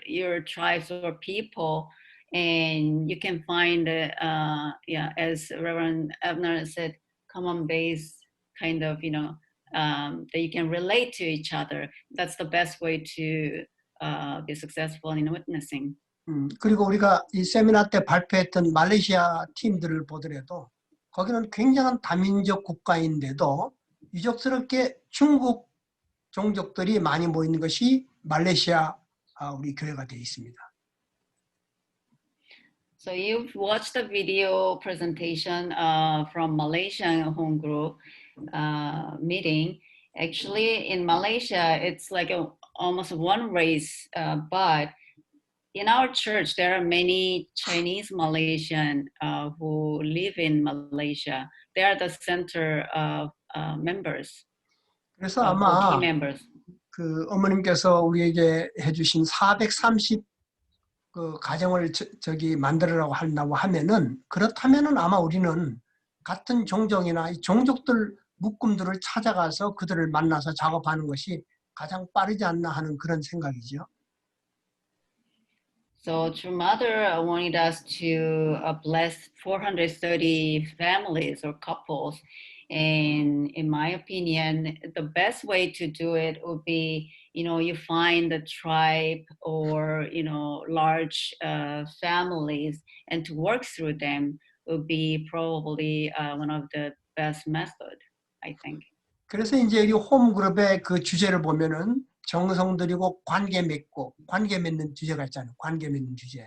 your tribes or people, and you can find, as Reverend Abner said, common base kind of, that you can relate to each other. That's the best way to be successful in witnessing. 그리고 우리가 이 세미나 때 발표했던 말레이시아 팀들을 보더라도 거기는 굉장한 다민족 국가인데도 유족스럽게 중국 종족들이 많이 모이는 것이 말레이시아 우리 교회가 되어 있습니다. So you've watched the video presentation from Malaysian home group meeting. Actually, in Malaysia, it's like almost one race, but in our church, there are many Chinese Malaysian who live in Malaysia. They are the center of members, 그래서 or key 아마 members. 그 어머님께서 우리에게 해주신 430 그 가정을 저기 만들으라고 한다고 하면은 그렇다면은 아마 우리는 같은 종족이나 이 종족들 묶음들을 찾아가서 그들을 만나서 작업하는 것이 가장 빠르지 않나 하는 그런 생각이죠. So True Mother wanted us to bless 430 families or couples. And in my opinion, the best way to do it would be, you find the tribe or, large families and to work through them would be probably one of the best method, I think. 그래서 이제 이 홈그룹의 그 주제를 보면은 정성 들이고 관계 맺는 주제가 있잖아요. 관계 맺는 주제.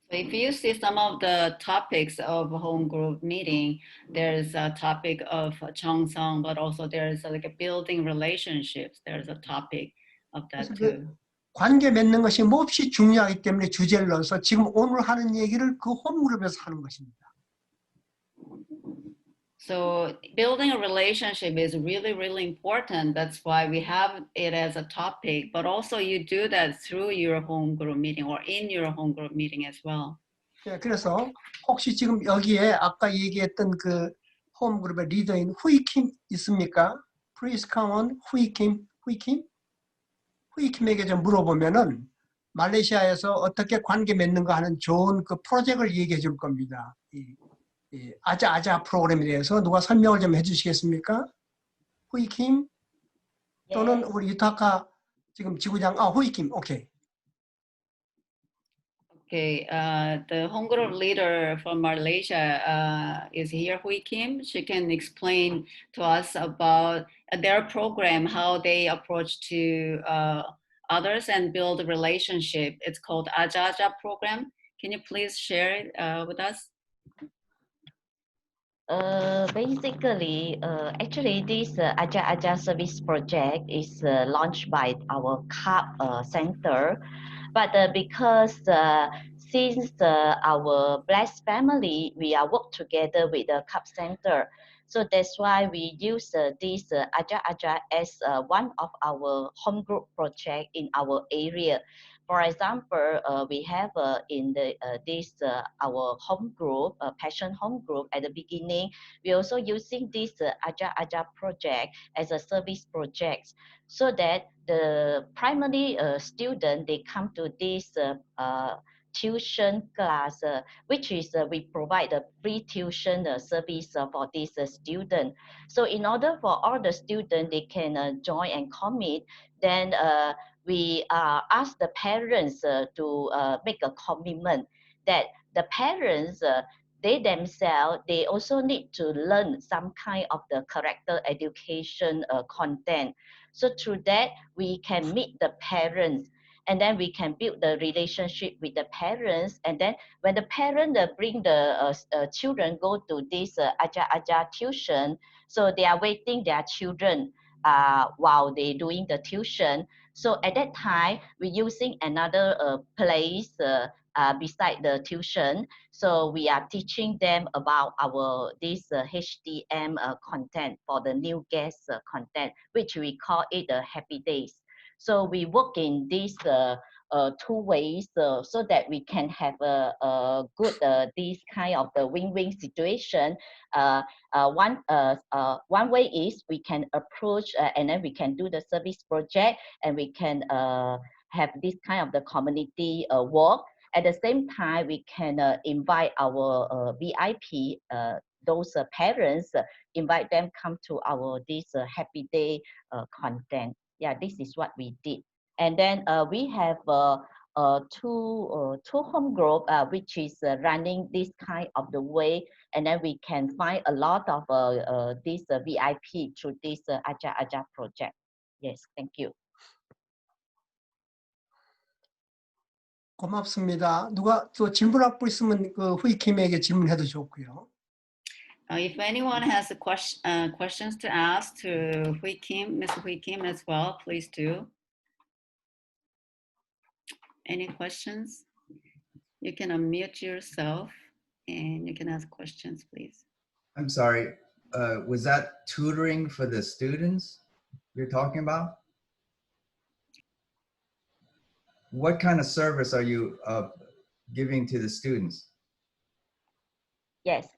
So if you see some of the topics of home group meeting, there's a topic of 정성, but also there's like a building relationships. There's a topic of that too. 관계 맺는 것이 몹시 중요하기 때문에 주제를 넣어서 지금 오늘 하는 얘기를 그 홈그룹에서 하는 것입니다. So building a relationship is really, really important. That's why we have it as a topic, but also you do that through your home group meeting or in your home group meeting as well. 네, 그래서 혹시 지금 여기에 아까 얘기했던 그 홈그룹의 리더인 후이킴 있습니까? Please come on, 후이킴. 후이킴에게 좀 물어보면은 말레이시아에서 어떻게 관계 맺는가 하는 좋은 그 프로젝트를 얘기해 줄 겁니다. 이 아자아자 프로그램에 대해서 누가 설명을 좀 해주시겠습니까? 후이킴 또는 우리 유타카 지금 지구장 후이킴 오케이. Okay, the home group leader from Malaysia is here, Hui Kim. She can explain to us about their program, how they approach to others and build a relationship. It's called Aja Aja program. Can you please share it with us? Basically, actually, this Aja Aja service project is launched by our CAP center. But because since our blessed family, we are work together with the CAP center. So that's why we use this Aja Aja as one of our home group project in our area. For example, we have in the our home group, passion home group at the beginning, we also using this Aja Aja project as a service project, so that the primary student, they come to this tuition class, which is we provide a free tuition service for this student. So in order for all the students, they can join and commit, then we ask the parents to make a commitment that the parents, they themselves, they also need to learn some kind of the character education content. So through that, we can meet the parents, and then we can build the relationship with the parents. And then when the parent bring the children go to this Aja Aja tuition, so they are waiting their children while they doing the tuition. So at that time, we're using another place beside the tuition. So we are teaching them about our this HTM content for the new guest content, which we call it happy days. So we work in these two ways so that we can have a good this kind of the win-win situation. One way is we can approach and then we can do the service project, and we can have this kind of the community work. At the same time, we can invite our VIP, those parents, invite them come to our this happy day content. Yeah, this is what we did. And then we have two home group which is running this kind of the way, and then we can find a lot of this VIP through this Aja project. Yes, thank you. 고맙습니다. 누가 또 질문하고 있으면 그 후이킴에게 질문해도 좋고요. If anyone has a questions to ask to Hui Kim, Ms. Hui Kim as well, please do. Any questions? You can unmute yourself and you can ask questions, please. I'm sorry, was that tutoring for the students you're talking about? What kind of service are you giving to the students? Yes,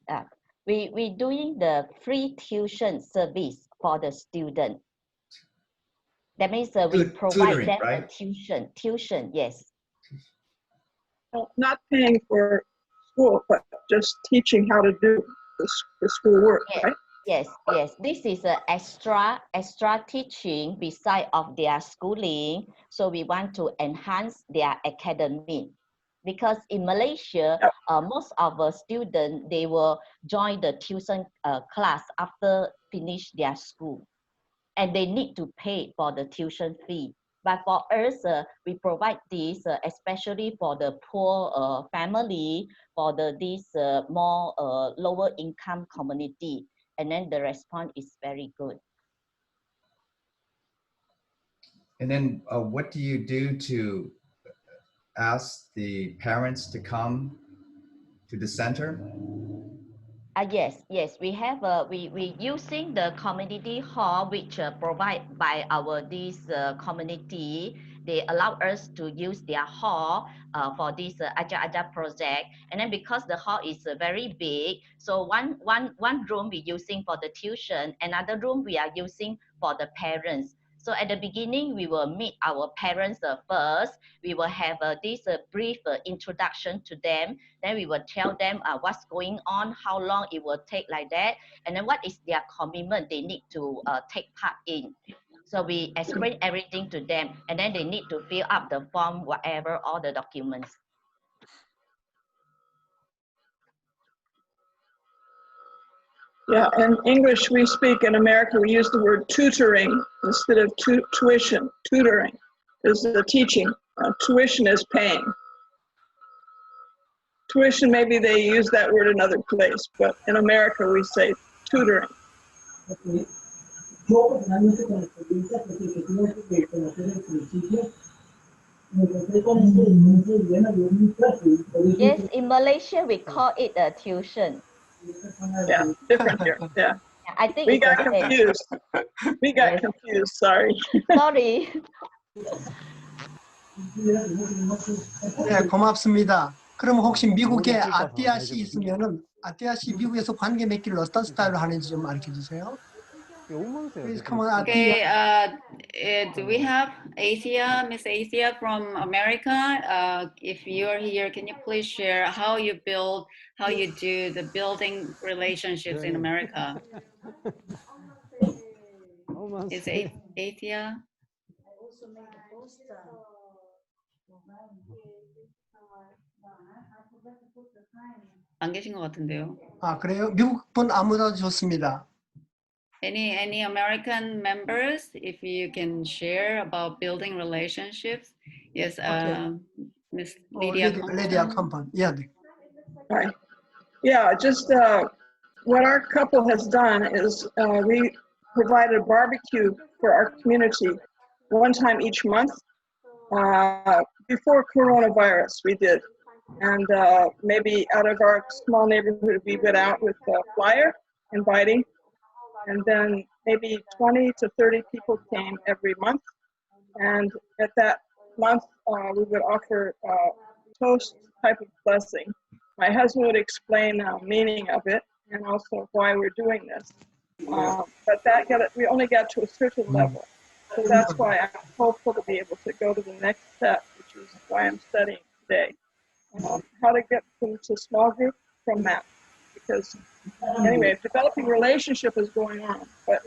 we doing the free tuition service for the student. That means we provide tutoring, them right? a tuition, yes. Not paying for school, but just teaching how to do the school work, Yes. right? Yes. This is an extra teaching beside of their schooling. So we want to enhance their academic. Because in Malaysia, most of the students, they will join the tuition class after finish their school. And they need to pay for the tuition fee. But for us, we provide this especially for the poor family, for this more lower income community. And then the response is very good. And then what do you do to ask the parents to come to the center? Yes, we have we using the community hall which provide by our this community. They allow us to use their hall for this Aja project, and then because the hall is very big, so one room we using for the tuition, another room we are using for the parents. So at the beginning, we will meet our parents first. We will have this brief introduction to them. Then we will tell them what's going on, how long it will take like that, and then what is their commitment they need to take part in. So we explain everything to them, and then they need to fill up the form, whatever, all the documents. Yeah, in English we speak in America, we use the word tutoring instead of tuition. Tutoring is the teaching. Tuition is paying. Tuition, maybe they use that word in other place, but in America we say tutoring. Yes, in Malaysia we call it a tuition. Yeah, different here. Yeah. I think We it's got the same. confused. We got Yes. confused, sorry. Sorry. 네, 고맙습니다. 그럼 혹시 미국에 아띠아 씨 있으면은 아띠아 씨 미국에서 관계 맺기를 어떤 스타일로 하는지 좀 알려 주세요. Please come on, Okay, Atia. do we have Asia, Miss Asia from America? If you're here, can you please share how you do the building relationships in America? Is Asia? 안 계신 것 같은데요. 아, 그래요? 미국 분 아무나 좋습니다. Any American members, if you can share about building relationships? Yes, Miss Lydia Compton. Yeah. Right. Yeah, just what our couple has done is we provided a barbecue for our community one time each month. Before coronavirus, we did. And maybe out of our small neighborhood, we went out with a flyer inviting. And then maybe 20 to 30 people came every month. And at that month, we would offer toast type of blessing. My husband would explain the meaning of it and also why we're doing this. But we only got to a certain level. So that's why I'm hopeful to be able to go to the next step, which is why I'm studying today. How to get them to small group from that. Because anyway, developing relationship is going on, but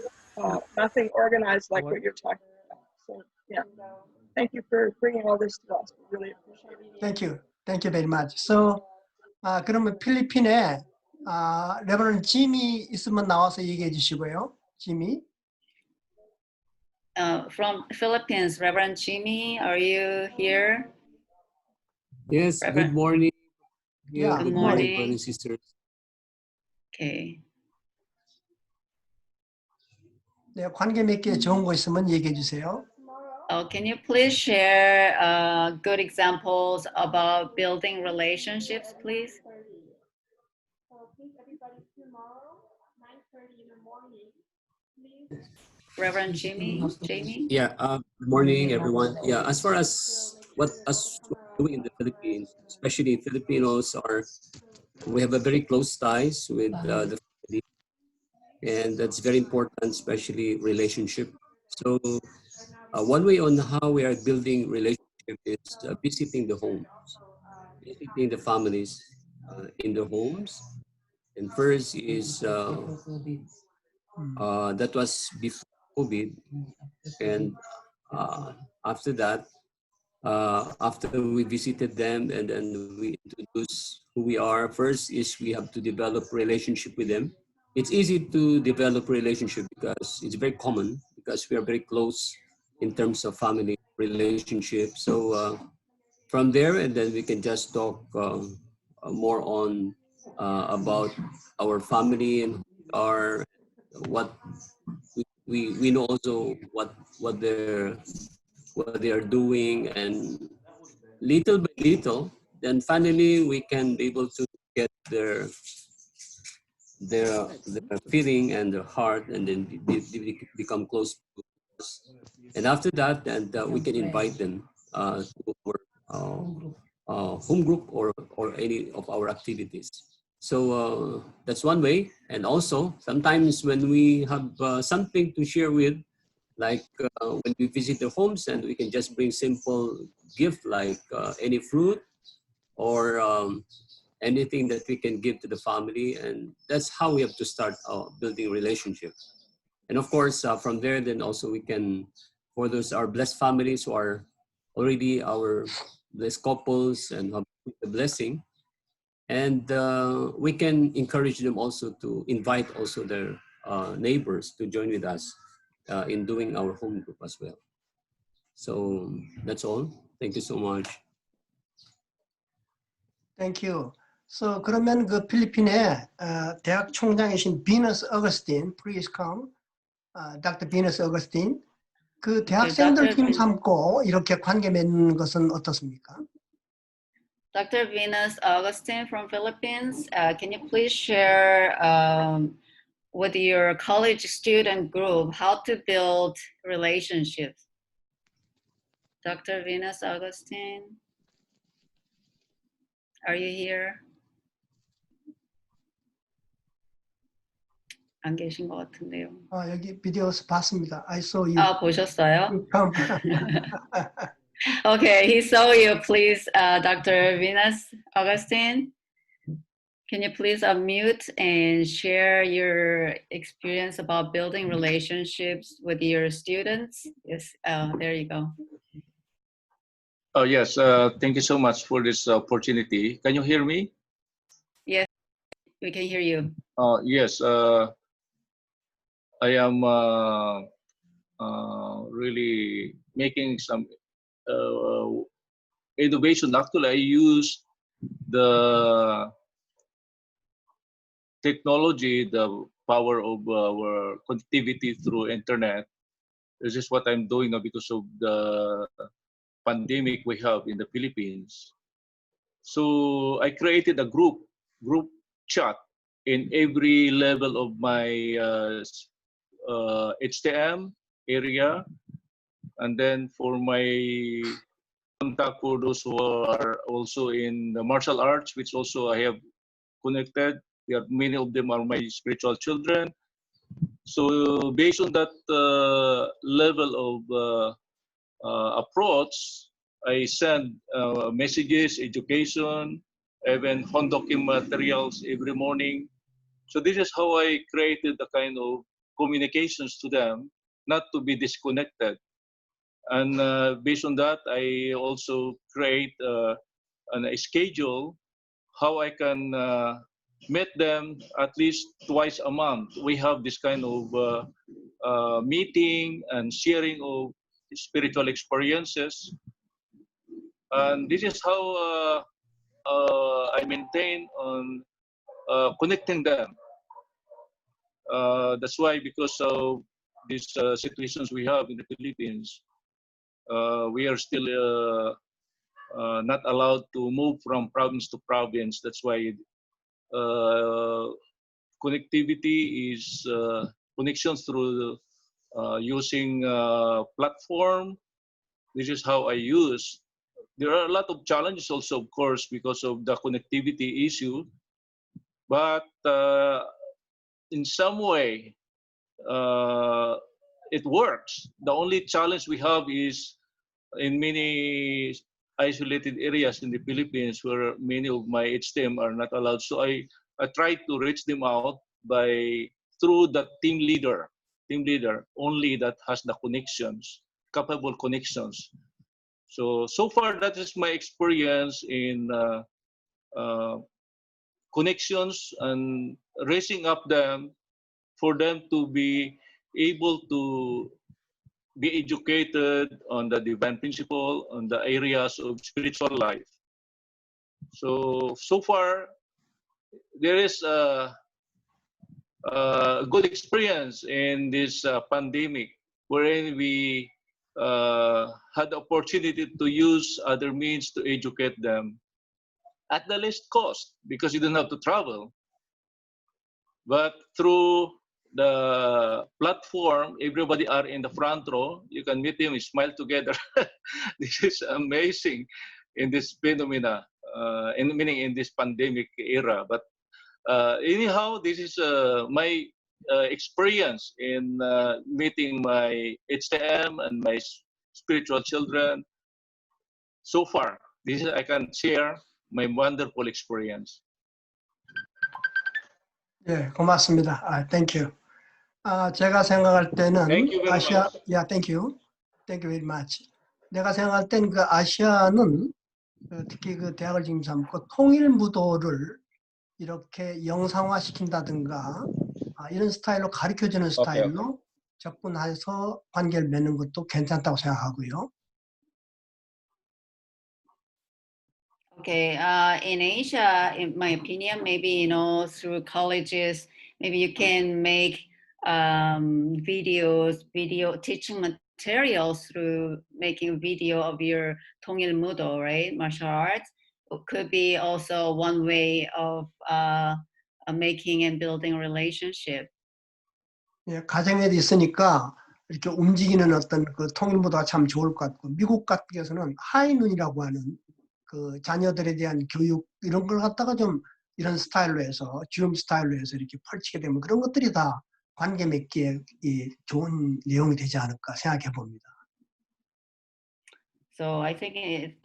nothing organized like what you're talking about. So yeah. thank you for bringing all this to us. We really appreciate it. Thank you. Thank you very much. So, 그러면 필리핀에 레버넌 짐이 있으면 나와서 얘기해 주시고요. 짐이. From Philippines, Reverend Jimmy, are you here? Yes, Reverend? good morning. Yeah, good Good morning. brothers and sisters. Okay. 네, 관계 맺기에 좋은 거 있으면 얘기해 주세요. Can you please share good examples about building relationships, please? Reverend Jamie? Yeah, good morning, everyone. Yeah, as far as what us doing in the Philippines, especially Filipinos we have a very close ties with the family, and that's very important, especially relationship. So one way on how we are building relationship is visiting the homes, visiting the families in the homes. And first is that was before COVID, and after that, after we visited them and then we introduce who we are, first is we have to develop relationship with them. It's easy to develop relationship because it's very common because we are very close in terms of family relationship. So from there, and then we can just talk more on about our family and who we are, what we know also what they are doing, and little by little, then finally we can be able to get their feeling and their heart, and then they become close to us. And after that, and we can invite them to our home group or any of our activities. So that's one way. And also sometimes when we have something to share with, like when we visit the homes, and we can just bring simple gift like any fruit or anything that we can give to the family, and that's how we have to start building relationships. And of course from there, then also we can, for those our blessed families who are already our blessed couples and have the blessing, and we can encourage them also to invite also their neighbors to join with us in doing our home group as well. So that's all. Thank you so much. Thank you. So 그러면 그 필리핀에 대학 총장이신 비너스 어거스틴, please come. Dr. 비너스 어거스틴. 그 대학생들 팀 삼고 이렇게 관계 맺는 것은 어떻습니까? Dr. Venus Augustine from Philippines, can you please share with your college student group how to build relationships? Dr. Venus Augustine, are you here? 안 계신 것 같은데요. 여기 비디오에서 봤습니다. I saw you. 보셨어요? Okay, he saw you. Please, Dr. Venus Augustine, can you please unmute and share your experience about building relationships with your students? Yes, there you go. Oh, yes. Thank you so much for this opportunity. Can you hear me? Yes, we can hear you. Yes. I am really making some innovation. Actually, I use the technology, the power of our connectivity through internet. This is what I'm doing now because of the pandemic we have in the Philippines. So I created a group chat in every level of my HTM area, and then for my contact for those who are also in the martial arts, which also I have connected. Many of them are my spiritual children. So based on that level of approach, I send messages, education, even Hondokim materials every morning. So this is how I created the kind of communications to them, not to be disconnected. And based on that, I also create a schedule how I can meet them at least twice a month. We have this kind of meeting and sharing of spiritual experiences. And this is how I maintain on connecting them. That's why, because of these situations we have in the Philippines, we are still not allowed to move from province to province. That's why connectivity is connections through using platform. This is how I use. There are a lot of challenges also, of course, because of the connectivity issue. But in some way, it works. The only challenge we have is in many isolated areas in the Philippines where many of my HTM are not allowed. So I try to reach them out through the team leader only that has the connections, capable connections. So far, that is my experience in connections and raising up them for them to be able to be educated on the divine principle, on the areas of spiritual life. So far, there is a good experience in this pandemic, wherein we had the opportunity to use other means to educate them at the least cost, because you don't have to travel. But through the platform, everybody are in the front row. You can meet them, smile together. This is amazing in this phenomena, meaning in this pandemic era. But anyhow, this is my experience in meeting my HTM and my spiritual children. So far, this is, I can share my wonderful experience. 예, 고맙습니다. Thank you. 제가 생각할 때는 Thank you very 아시아, much. yeah, thank you. Thank you very much. 내가 생각할 때는 그 아시아는 특히 그 대학을 지금 삼고 통일 무도를 이렇게 영상화 시킨다든가 이런 스타일로 가르쳐주는 스타일로 접근해서 관계를 맺는 것도 괜찮다고 생각하고요. Okay, in Asia, in my opinion, maybe, through colleges, maybe you can make video teaching materials through making video of your Tongil Mudo, right? Martial arts. It could be also one way of making and building a relationship. 예, 가정에도 있으니까 이렇게 움직이는 어떤 그 통일 무도가 참 좋을 것 같고, 미국 같은 경우는 하이눈이라고 하는 그 자녀들에 대한 교육 이런 걸 갖다가 좀 이런 스타일로 해서 줌 스타일로 해서 이렇게 펼치게 되면 그런 것들이 다 관계 맺기에 좋은 내용이 되지 않을까 생각해 봅니다. So I think it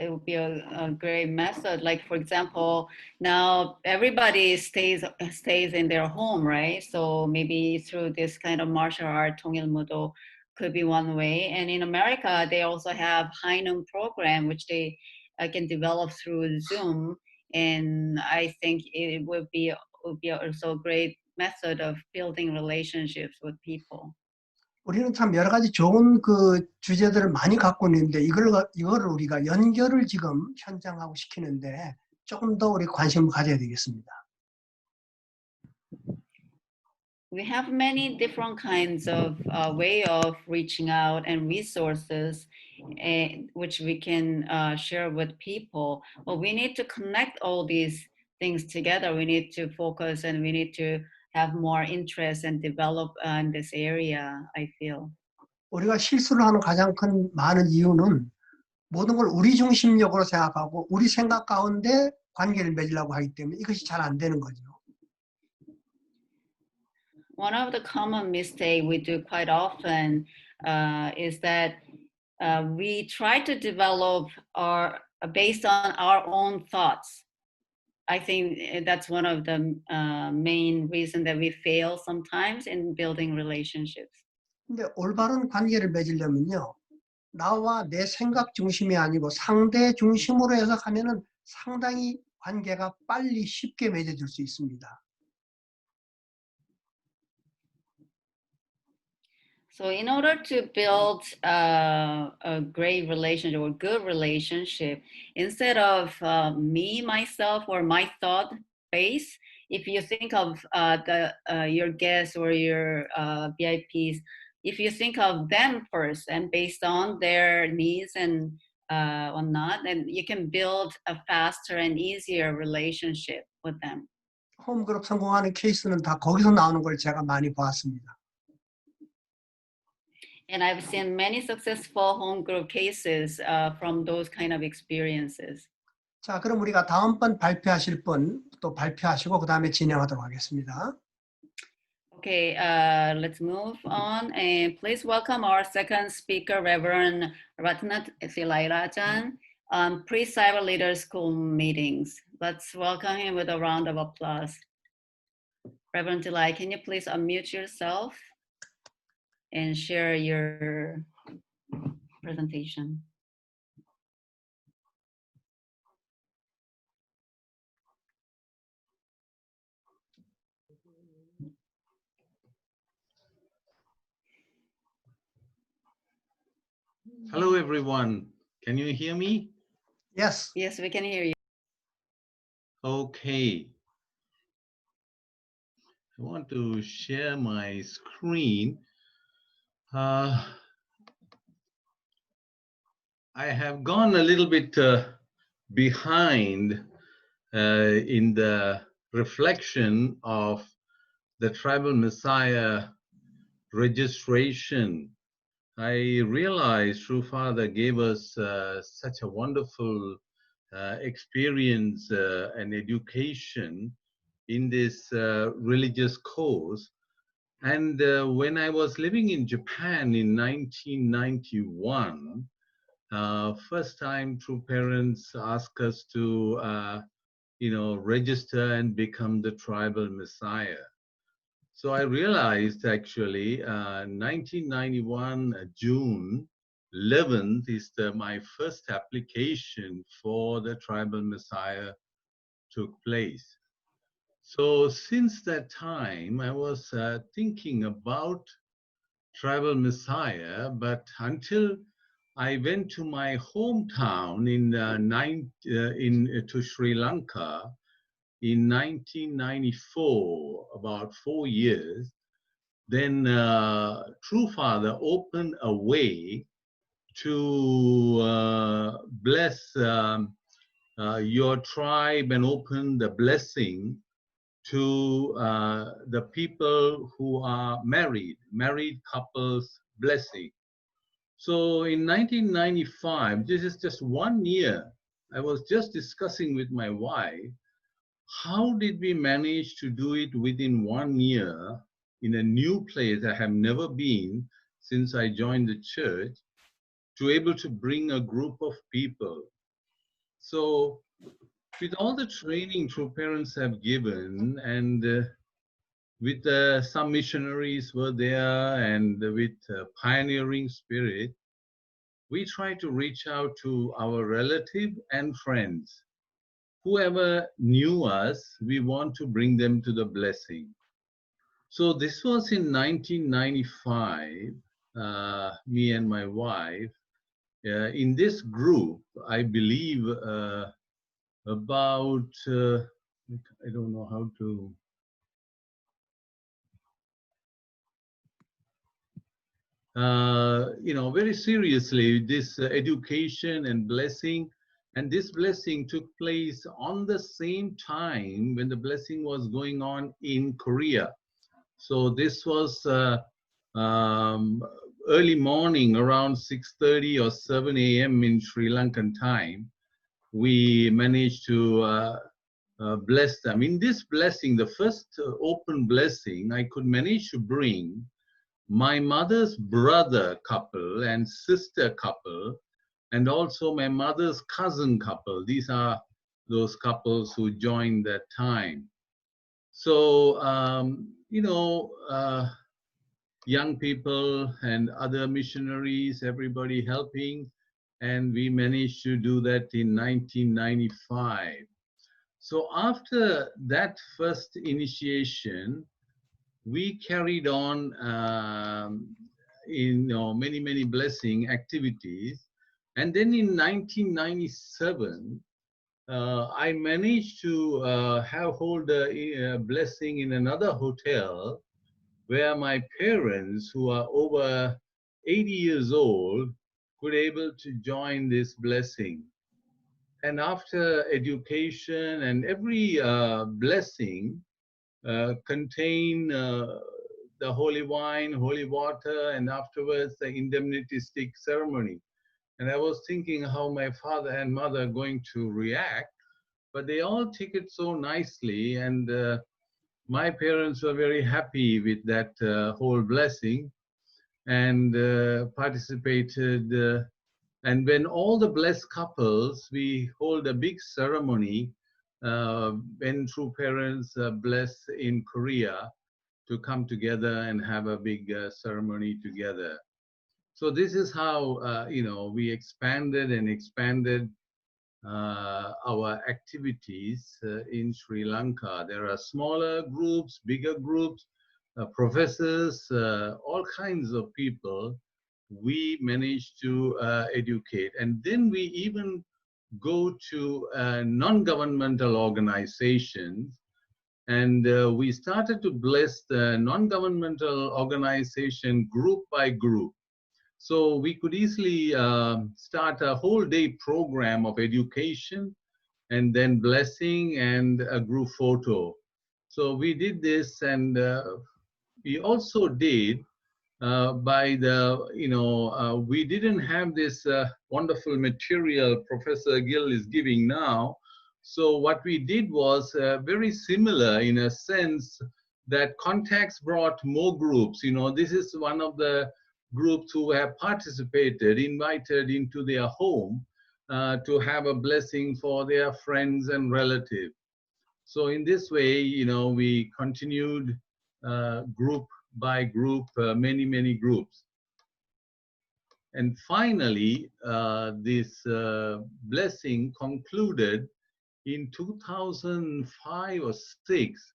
would be a great method. Like, for example, now everybody stays in their home, right? So maybe through this kind of martial art, Tongil Mudo could be one way. And in America, they also have Hainung program, which they can develop through Zoom. And I think it would be also a great method of building relationships with people. 우리는 참 여러 가지 좋은 그 주제들을 많이 갖고 있는데 이거를 우리가 연결을 지금 현장하고 시키는데 조금 더 우리 관심을 가져야 되겠습니다. We have many different kinds of way of reaching out and resources which we can share with people. But we need to connect all these things together. We need to focus and we need to have more interest and develop in this area, I feel. 우리가 실수를 하는 가장 큰 많은 이유는 모든 걸 우리 중심적으로 생각하고 우리 생각 가운데 관계를 맺으려고 하기 때문에 이것이 잘 안 되는 거죠. One of the common mistakes we do quite often is that we try to develop based on our own thoughts. I think that's one of the main reasons that we fail sometimes in building relationships. 근데 올바른 관계를 맺으려면요, 나와 내 생각 중심이 아니고 상대 중심으로 해석하면은 상당히 관계가 빨리 쉽게 맺어질 수 있습니다. So in order to build a great relationship or good relationship, instead of me, myself, or my thought base, if you think of your guests or your VIPs, if you think of them first and based on their needs and whatnot, then you can build a faster and easier relationship with them. 홈그룹 성공하는 케이스는 다 거기서 나오는 걸 제가 많이 봤습니다. And I've seen many successful home group cases from those kind of experiences. 자, 그럼 우리가 다음번 발표하실 분 또 발표하시고 그 다음에 진행하도록 하겠습니다. Okay, let's move on. And please welcome our second speaker, Reverend Ratnat Thilairajan, on pre-Hjcyberleaderschool meetings. Let's welcome him with a round of applause. Reverend Thilai, can you please unmute yourself and share your presentation? Hello, everyone. Can you hear me? Yes. Yes, we can hear you. Okay. I want to share my screen. I have gone a little bit behind in the reflection of the Tribal Messiah registration. I realized True Father gave us such a wonderful experience and education in this religious course. And when I was living in Japan in 1991, first time True Parents asked us to, register and become the Tribal Messiah. So I realized actually 1991 June 11th is my first application for the Tribal Messiah took place. So since that time, I was thinking about Tribal Messiah, but until I went to my hometown to Sri Lanka in 1994, about 4 years, then True Father opened a way to bless your tribe and open the blessing to the people who are married couples blessing. So in 1995, this is just 1 year, I was just discussing with my wife, how did we manage to do it within 1 year in a new place I have never been since I joined the church, to able to bring a group of people. So with all the training True Parents have given, and with some missionaries were there, and with pioneering spirit, we try to reach out to our relative and friends. Whoever knew us, we want to bring them to the blessing. So this was in 1995, me and my wife. In this group, I believe about, I don't know how to, very seriously, this education and blessing. And this blessing took place on the same time when the blessing was going on in Korea. So this was early morning, around 6:30 or 7 a.m. in Sri Lankan time. We managed to bless them. In this blessing, the first open blessing, I could manage to bring my mother's brother couple and sister couple, and also my mother's cousin couple. These are those couples who joined that time. So, young people and other missionaries, everybody helping. And we managed to do that in 1995. So after that first initiation, we carried on in many blessing activities. And then in 1997, I managed to hold a blessing in another hotel where my parents, who are over 80 years old, could able to join this blessing. And after education, and every blessing contain the holy wine, holy water, and afterwards the indemnity stick ceremony. And I was thinking how my father and mother are going to react, but they all took it so nicely, and my parents were very happy with that whole blessing, and participated. And when all the blessed couples, we hold a big ceremony when true parents bless in Korea, to come together and have a big ceremony together. So this is how we expanded and expanded our activities in Sri Lanka. There are smaller groups, bigger groups, professors, all kinds of people we managed to educate. And then we even go to non-governmental organizations, and we started to bless the non-governmental organization group by group. So we could easily start a whole day program of education, and then blessing and a group photo. So we did this, and we also did by the, we didn't have this wonderful material Professor Gill is giving now. So what we did was very similar in a sense that Contacts brought more groups. This is one of the groups who have participated, invited into their home to have a blessing for their friends and relatives. So in this way, we continued group by group, many groups. And finally, this blessing concluded in 2005 or 6,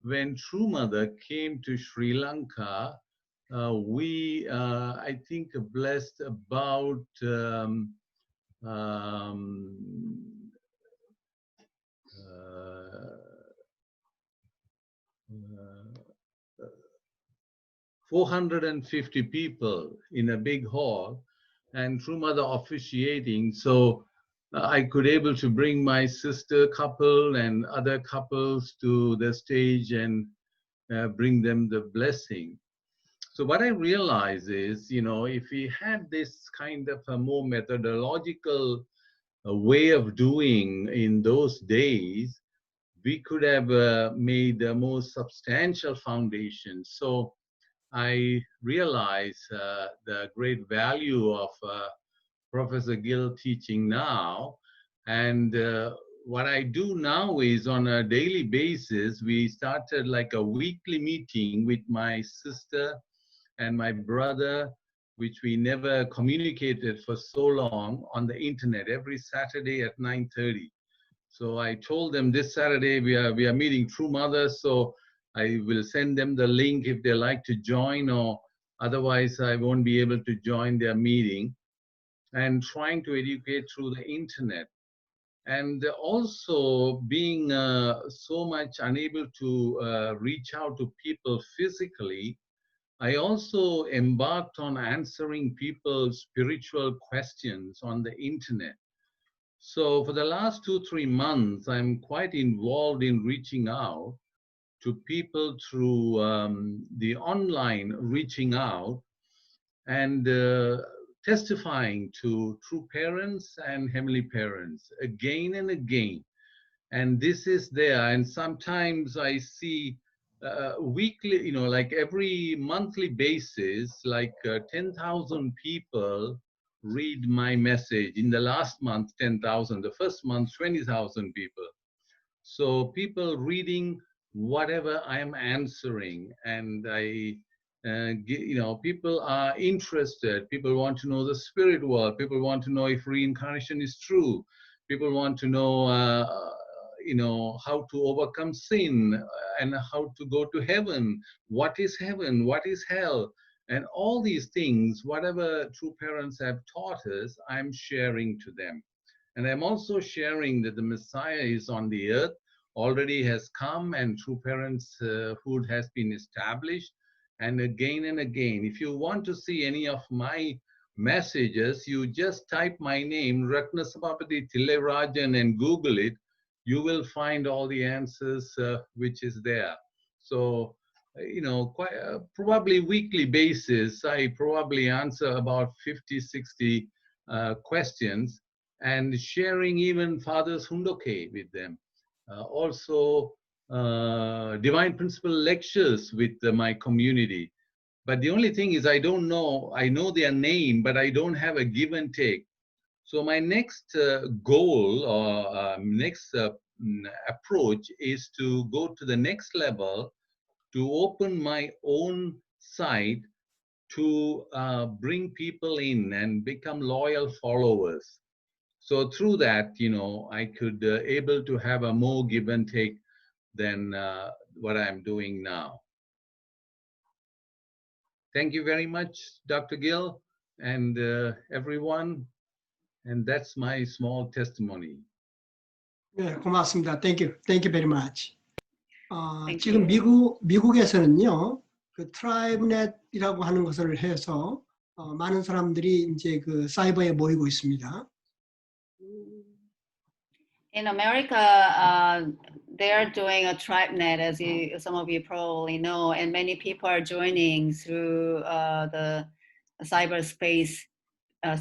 when True Mother came to Sri Lanka. We, I think, blessed about 450 people in a big hall, and True Mother officiating. So I could able to bring my sister couple and other couples to the stage and bring them the blessing. So what I realize is, if we had this kind of a more methodological way of doing in those days, we could have made a more substantial foundation. So I realize the great value of Professor Gill teaching now. And what I do now is, on a daily basis, we started like a weekly meeting with my sister and my brother, which we never communicated for so long, on the internet every Saturday at 9:30. So I told them this Saturday we are meeting True Mother, so I will send them the link if they like to join, or otherwise I won't be able to join their meeting, and trying to educate through the internet. And also being so much unable to reach out to people physically, I also embarked on answering people's spiritual questions on the internet. So for the last 2-3 months, I'm quite involved in reaching out to people through the online reaching out, and testifying to true parents and heavenly parents again and again. And this is there. And sometimes I see weekly, like every monthly basis, like 10,000 people read my message. In the last month, 10,000. The first month, 20,000 people. So people reading whatever I am answering, and I People are interested. People want to know the spirit world. People want to know if reincarnation is true. People want to know, how to overcome sin and how to go to heaven. What is heaven? What is hell? And all these things, whatever true parents have taught us, I'm sharing to them. And I'm also sharing that the Messiah is on the earth, already has come, and true parenthood has been established. And again, if you want to see any of my messages, you just type my name, Ratnasabapati Tillarajan, and Google it. You will find all the answers which is there. So, probably weekly basis, I probably answer about 50, 60 questions, and sharing even Father's Hundoke with them. Also, Divine Principle lectures with my community. But the only thing is I know their name, but I don't have a give and take. So my next goal or next approach is to go to the next level, to open my own site, to bring people in and become loyal followers. So through that, I could able to have a more give and take than what I'm doing now. Thank you very much, Dr. Gill, and everyone. And that's my small testimony. 네, 고맙습니다. Thank you. Thank you very much. Thank 지금 you. 미국에서는요, 그 트라이브넷이라고 하는 것을 해서 많은 사람들이 이제 그 사이버에 모이고 있습니다. In America, they're doing a TribeNet, as some of you probably know, and many people are joining through the cyberspace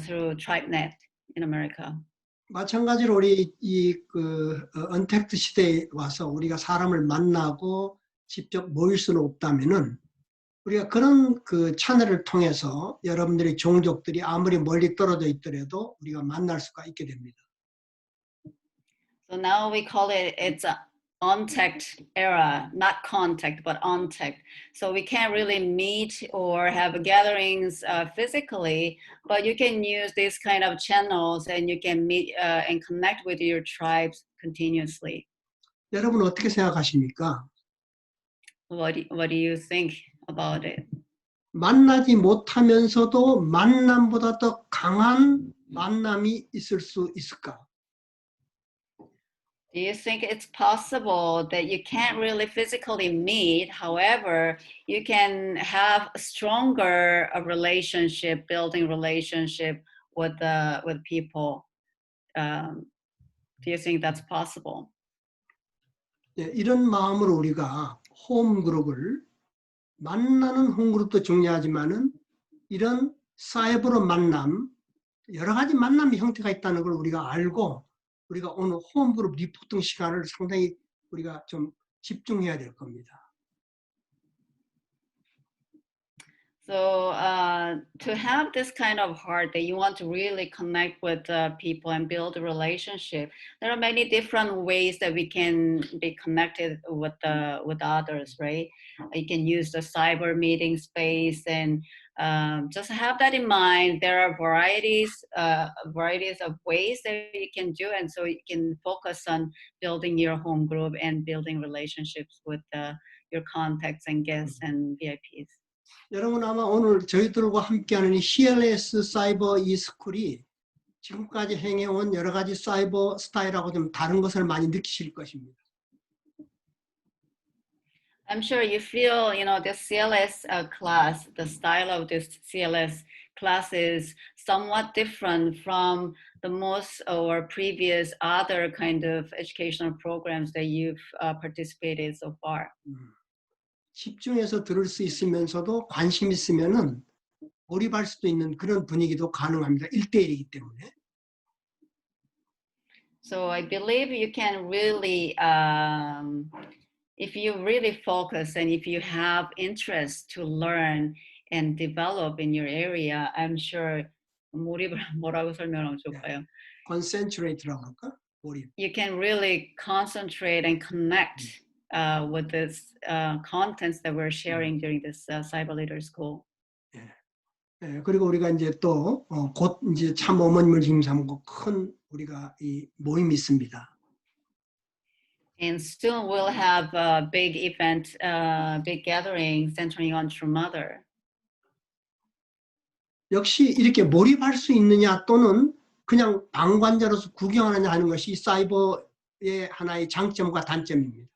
through TribeNet in America. 마찬가지로 우리 언택트 시대에 와서 우리가 사람을 만나고 직접 모일 수는 없다면은 우리가 그런 그 채널을 통해서 여러분들의 종족들이 아무리 멀리 떨어져 있더라도 우리가 만날 수가 있게 됩니다. So now we call it's a untact era, not contact, but untact. So we can't really meet or have gatherings physically, but you can use these kind of channels and you can meet and connect with your tribes continuously. 여러분 어떻게 생각하십니까? What do you think about it? 만나지 못하면서도 만남보다 더 강한 만남이 있을 수 있을까? Do you think it's possible that you can't really physically meet, however, you can have a stronger relationship, building relationship with people? Do you think that's possible? 예, 이런 마음으로 우리가 홈그룹을 만나는 홈그룹도 중요하지만은 이런 사이버로 만남, 여러 가지 만남의 형태가 있다는 걸 우리가 알고 우리가 오늘 홈그룹 리포팅 시간을 상당히 우리가 좀 집중해야 될 겁니다. So to have this kind of heart that you want to really connect with people and build a relationship, there are many different ways that we can be connected with others, right? You can use the cyber meeting space, and just have that in mind. There are varieties of ways that you can do, and so you can focus on building your home group and building relationships with your contacts and guests and VIPs. 여러분 아마 오늘 저희들과 함께하는 이 CLS 사이버 이스쿨이 지금까지 행해온 여러 가지 사이버 스타일하고 좀 다른 것을 많이 느끼실 것입니다. I'm sure you feel, the CLS class, the style of this CLS class is somewhat different from the most or previous other kind of educational programs that you've participated so far. 집중해서 들을 수 있으면서도 관심 있으면은 몰입할 수도 있는 그런 분위기도 가능합니다. 1대1이기 때문에. So I believe you can really, if you really focus and if you have interest to learn and develop in your area, I'm sure 몰입을 뭐라고 설명하면 좋을까요? Concentrate라고 할까? 몰입. You can really concentrate and connect with this contents that we're sharing during this Cyber Leader School. 예, 그리고 우리가 이제 또 곧 이제 참 어머님을 지금 삼고 큰 우리가 이 모임이 있습니다. And soon we'll have a big event, big gathering centering on True Mother. 역시 이렇게 몰입할 수 있느냐 또는 그냥 방관자로서 구경하느냐 하는 것이 사이버의 하나의 장점과 단점입니다.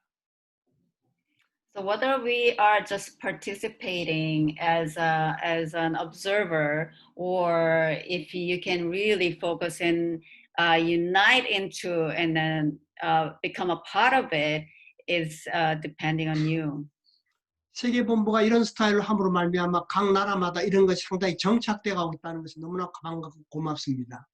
So whether we are just participating as an observer, or if you can really focus and unite into and then become a part of it, is depending on you. 세계본부가 이런 스타일로 함으로 말미암아 각 나라마다 이런 것이 상당히 정착돼 가고 있다는 것이 너무나 반갑고 고맙습니다.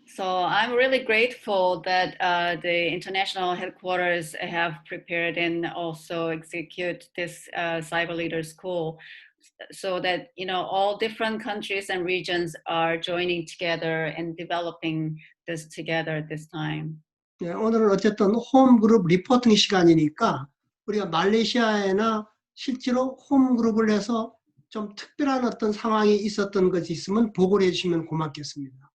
So I'm really grateful that the international headquarters have prepared and also execute this Cyber Leader School, so that all different countries and regions are joining together and developing this together at this time. 예, 오늘은 어쨌든 홈그룹 리포팅 시간이니까 우리가 말레이시아에나 실제로 홈그룹을 해서 좀 특별한 어떤 상황이 있었던 것이 있으면 보고를 해주시면 고맙겠습니다.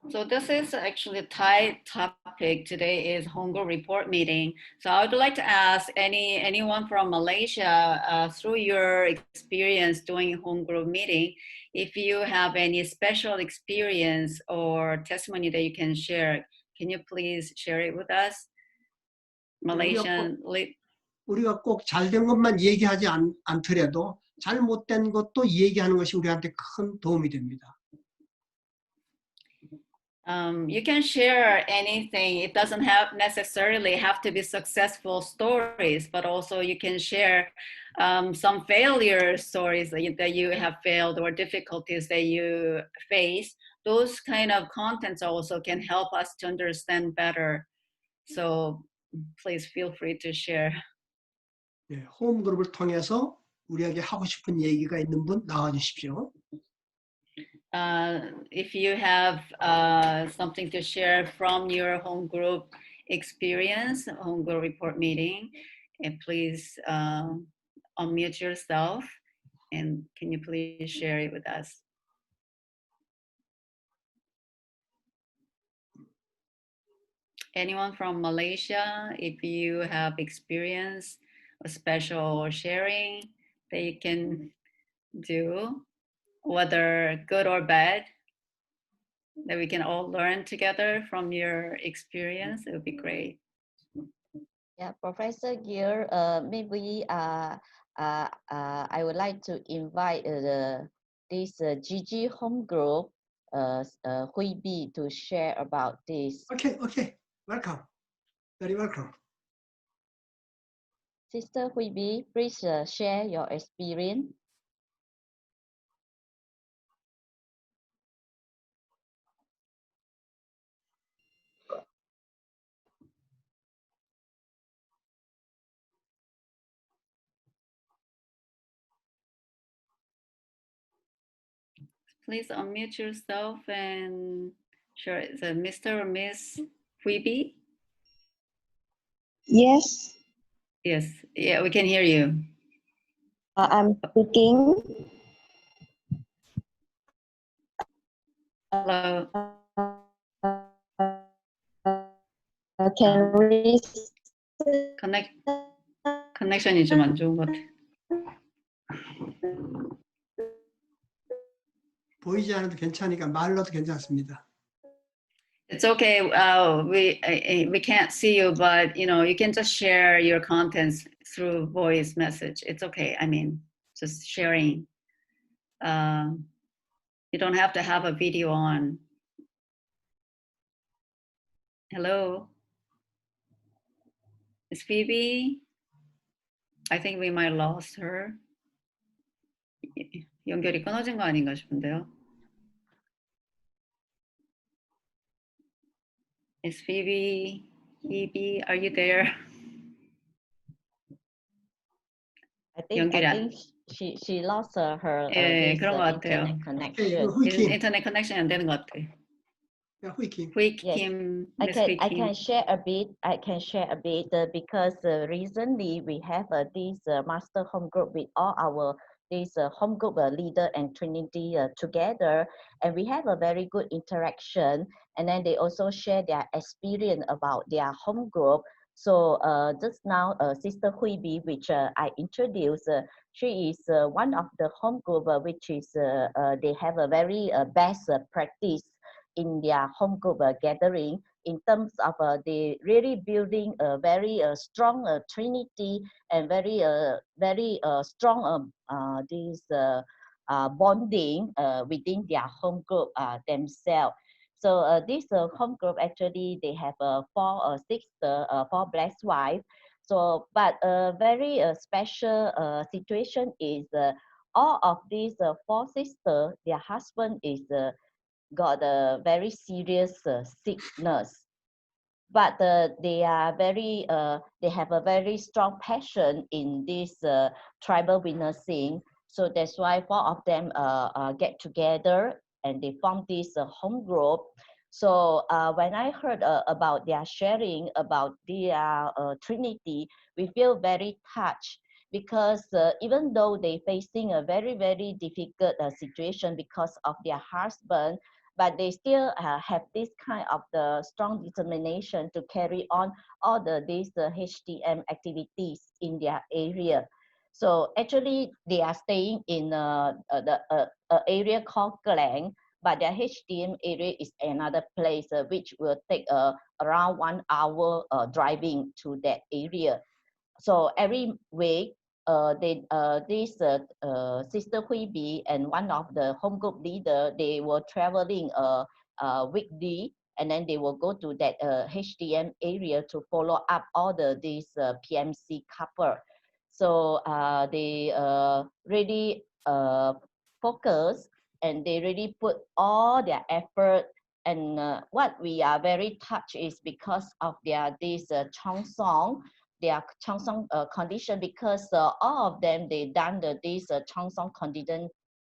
So this is actually the Thai topic today is Hongkong report meeting. So I would like to ask anyone from Malaysia through your experience doing home group meeting, if you have any special experience or testimony that you can share, can you please share it with us? Malaysian. 우리가 꼭 잘된 것만 얘기하지 않더라도 잘못된 것도 얘기하는 것이 우리한테 큰 도움이 됩니다. You can share anything. It doesn't necessarily have to be successful stories, but also you can share some failure stories that you have failed or difficulties that you face. Those kind of contents also can help us to understand better. So please feel free to share. 예, 홈그룹을 통해서 우리에게 하고 싶은 얘기가 있는 분 나와 주십시오. If you have something to share from your home group experience, home group report meeting, and please unmute yourself, and can you please share it with us? Anyone from Malaysia, if you have experience a special sharing that you can do, whether good or bad, that we can all learn together from your experience, it would be great. Yeah, Professor Gill, maybe I would like to invite this GG home group, Hui Bi, to share about this. Okay, welcome, very welcome. Sister Hui Bi, please share your experience. Please unmute yourself and share. Is it Mr. or Miss Hui Bi? Yes. Yes, yeah, we can hear you. I'm speaking. Hello. Can we Connection이 좀 안 좋은 것 같아. 보이지 않아도 괜찮으니까 말로도 괜찮습니다. It's okay. We can't see you, but you can just share your contents through voice message. It's okay. I mean, just sharing. You don't have to have a video on. Hello, Miss Phoebe. I think we might lost her. 연결이 끊어진 거 아닌가 싶은데요. Is Phoebe, are you there? I think she lost her 그런 것 같아요. internet connection. 인터넷 커넥션이 안 되는 것 같아. Yeah, Hui Kim. Hui Yes. Kim, I Miss can Hui I Kim. can share a bit. I can share a bit because recently we have this master home group with all our this home group leader and Trinity together, and we have a very good interaction. And then they also share their experience about their home group. So just now, Sister Hui Bi, which I introduced, she is one of the home group which is they have a very best practice in their home group gathering in terms of they really building a very strong trinity and very strong this bonding within their home group themselves. So this home group actually they have four sisters, four blessed wives. So but a very special situation is all of these four sisters, their husband is got a very serious sickness, but they are very they have a very strong passion in this tribal witnessing. So that's why four of them get together and they form this home group. So when I heard about their sharing about their Trinity, we feel very touched because even though they facing a very difficult situation because of their husband, but they still have this kind of the strong determination to carry on all these HTM activities in their area. So actually they are staying in the area called Klang, but their HTM area is another place which will take around 1 hour driving to that area. So every week, this Sister Hui Bi and one of the home group leader, they were traveling weekly, and then they will go to that HTM area to follow up all these PMC couple. So they really focus and they really put all their effort. And what we are very touched is because of this Chongsong, their Chongsong condition, because all of them, they done this Chongsong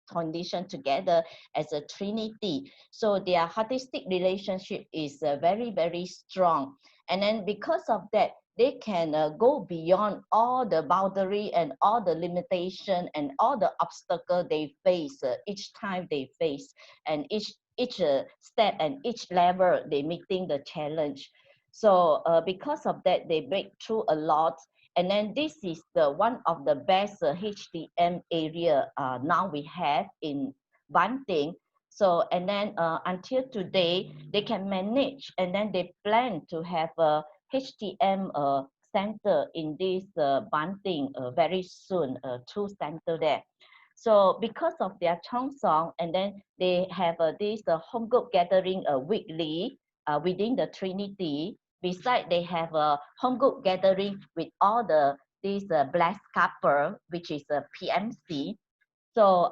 condition together as a trinity. So their artistic relationship is very strong. And then because of that, they can go beyond all the boundary and all the limitation and all the obstacle they face each time they face, and each step and each level they meeting the challenge. So because of that, they break through a lot. And then this is the one of the best HTM area now we have in Banting. So and then until today, they can manage, and then they plan to have a HTM center in this Banting very soon, 2 center there. So because of their Chongsong, and then they have this home group gathering weekly within the Trinity. Besides, they have a home group gathering with all these blessed couple, which is a PMC. So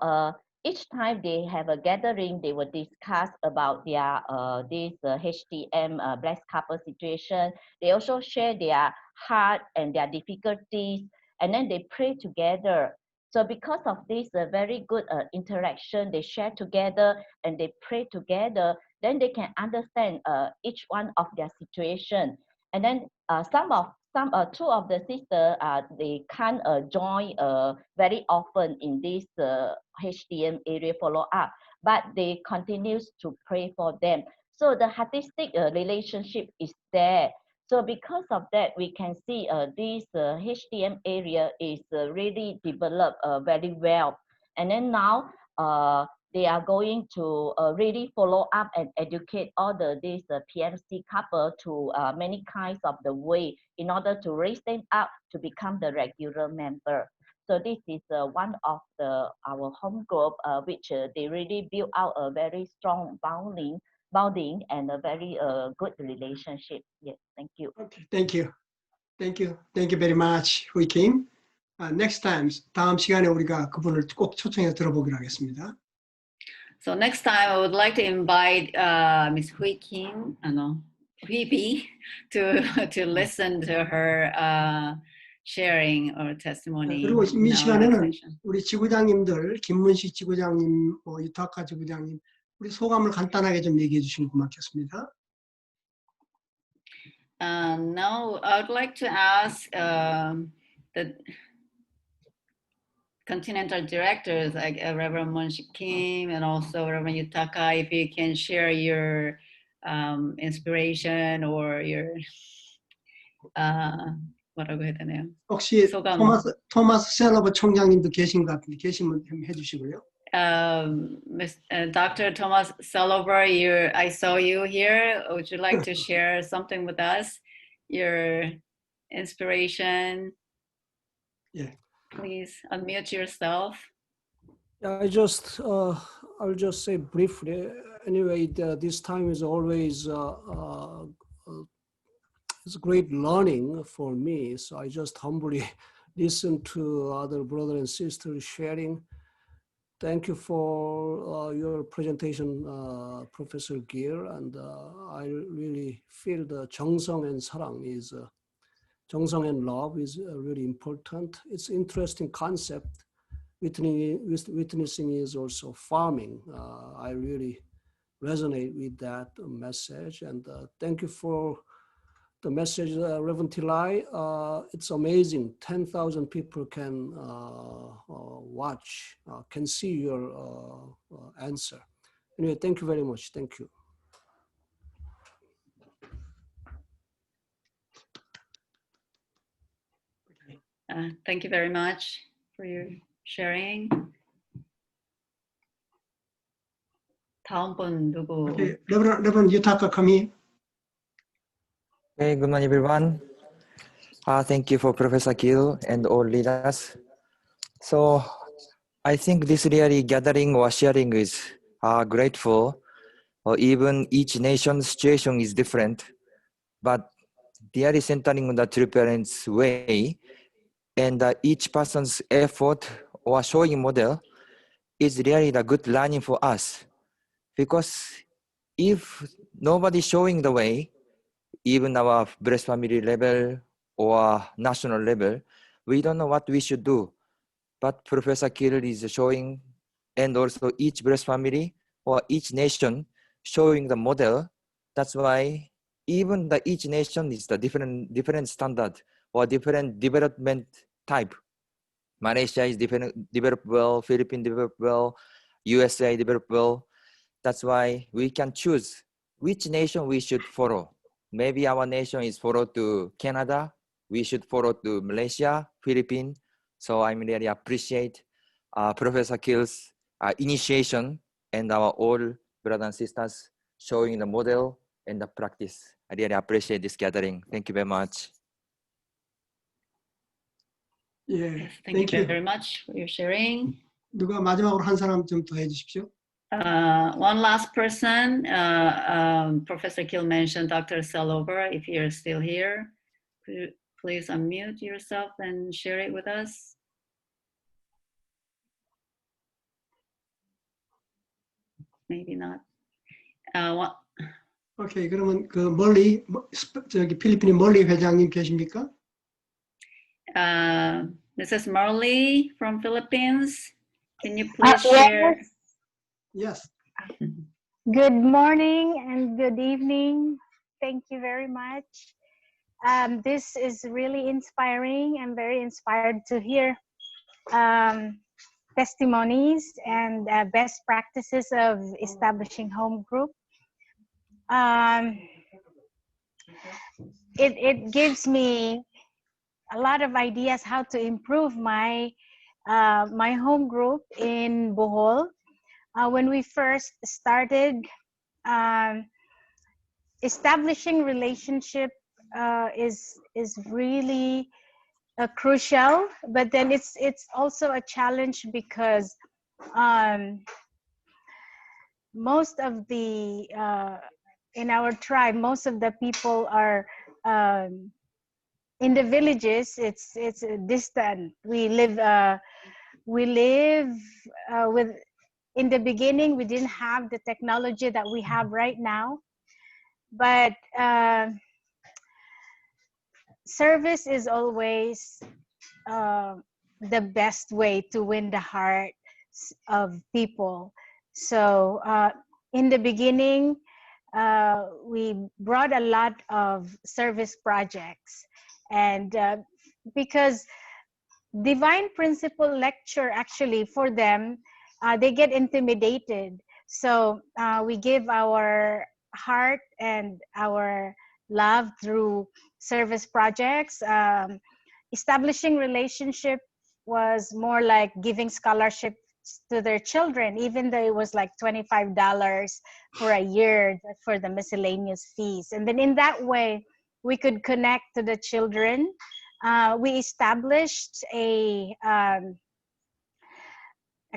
each time they have a gathering, they will discuss about their this HTM blessed couple situation. They also share their heart and their difficulties, and then they pray together. So because of this very good interaction, they share together and they pray together, then they can understand each one of their situation. And then two of the sisters, they can't join very often in this HTM area follow-up, but they continues to pray for them. So the artistic relationship is there. So because of that, we can see this HTM area is really developed very well. And then now they are going to really follow up and educate all these PMC couple to many kinds of the way in order to raise them up to become the regular member. So this is one of our home group which they really build out a very strong bonding and a very good relationship. Yes, thank you. Okay, thank you. Thank you very much, Hui Kim. Next time, 다음 시간에 우리가 그분을 꼭 초청해서 들어보기로 하겠습니다. So next time, I would like to invite Ms. Hui Kim, Hui Bi, to listen to her sharing or testimony. 그리고 이 시간에는 우리 지구장님들, 김문식 지구장님, 유타카 지구장님, 우리 소감을 간단하게 좀 얘기해 주시면 고맙겠습니다. Now, I would like to ask the continental directors like Reverend Monshi Kim and also Reverend Yutaka, if you can share your inspiration or your 뭐라고 해야 되나요? 혹시 소감. 토마스 셀러버 총장님도 계신 것 같은데 계시면 좀 해주시고요. Dr. Thomas Sullivan, I saw you here. Would you like to share something with us? Your inspiration? Yeah. Please unmute yourself. I'll just say briefly. Anyway, this time is always it's great learning for me. So I just humbly listen to other brothers and sisters sharing. Thank you for your presentation, Professor Gear, and I really feel the 정성 and 사랑 is 정성 and love is really important. It's interesting concept. Witnessing is also farming. I really resonate with that message, and thank you for the message, Reverend Tilai. It's amazing. 10,000 people can watch, can see your answer. Anyway, thank you very much. Thank you. Thank you very much for your sharing. 다음 분 누구? Okay, Reverend Yutaka, come here. Hey, good morning, everyone. Thank you for Professor Gill and all leaders. So I think this really gathering or sharing is grateful. Even each nation's situation is different, but really centering on the true parents' way and each person's effort or showing model is really the good learning for us. Because if nobody showing the way, even our breast family level or national level, we don't know what we should do. But Professor Kill is showing, and also each breast family or each nation showing the model. That's why even each nation is the different standard or different development type. Malaysia is developed well, Philippines developed well, USA developed well. That's why we can choose which nation we should follow. Maybe our nation is follow to Canada. We should follow to Malaysia, Philippines. So I really appreciate Professor Kill's initiation and our all brothers and sisters showing the model and the practice. I really appreciate this gathering. Thank you very much. Yeah, Thank you very much for your sharing. 누가 마지막으로 한 사람 좀 더 해주십시오. One last person, Professor Kill mentioned Dr. Sellover. If you're still here, could you please unmute yourself and share it with us? Maybe not. 오케이, 그러면 그 멀리 저기 필리핀의 멀리 회장님 계십니까? Mrs. Marley from Philippines, can you please share? Yes. Good morning and good evening. Thank you very much. This is really inspiring. I'm very inspired to hear testimonies and best practices of establishing home group. It gives me a lot of ideas how to improve my my home group in Bohol. When we first started, establishing relationship is really crucial, but then it's also a challenge because most of the in our tribe, most of the people are in the villages. It's distant. We live with. In the beginning, we didn't have the technology that we have right now, but service is always the best way to win the heart of people. So in the beginning, we brought a lot of service projects, and because divine principle lecture, actually for them, they get intimidated. So we give our heart and our love through service projects. Establishing relationship was more like giving scholarships to their children, even though it was like $25 for a year for the miscellaneous fees. And then in that way, we could connect to the children. We established a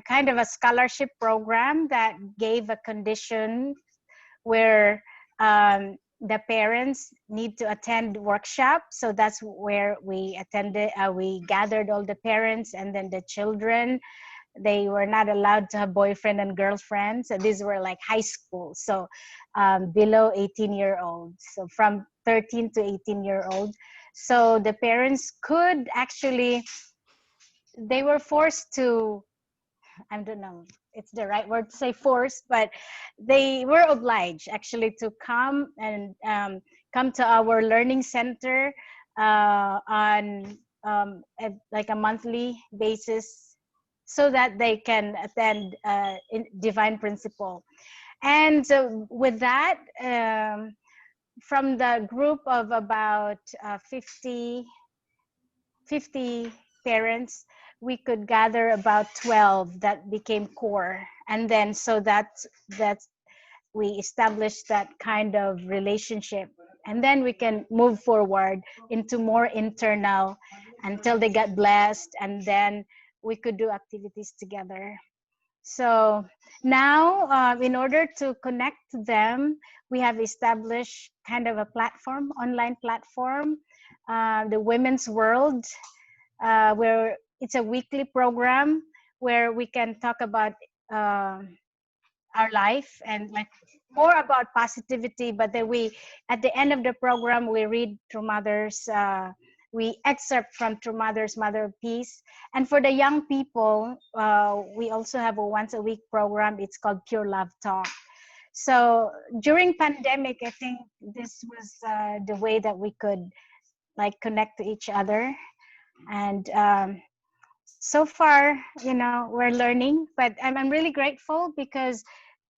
kind of a scholarship program that gave a condition where the parents need to attend workshops. So that's where we attended. We gathered all the parents, and then the children. They were not allowed to have boyfriend and girlfriend. So these were like high school. So below 18-year-olds. So from 13 to 18-year-old. So the parents could actually, they were forced to, I don't know, it's the right word to say forced, but they were obliged actually to come and come to our learning center on at like a monthly basis, so that they can attend in divine principle. And with that, from the group of about 50 parents, we could gather about 12 that became core. And then so that's we established that kind of relationship. And then we can move forward into more internal until they got blessed, and then we could do activities together. So now, in order to connect to them, we have established kind of a platform, online platform, the Women's World, where it's a weekly program where we can talk about our life and like more about positivity. But then we, at the end of the program, we read True Mother's, we excerpt from True Mother's Mother of Peace. And for the young people, we also have a once a week program. It's called Pure Love Talk. So during pandemic, I think this was the way that we could like connect to each other. And so far, you know, we're learning, but I'm really grateful because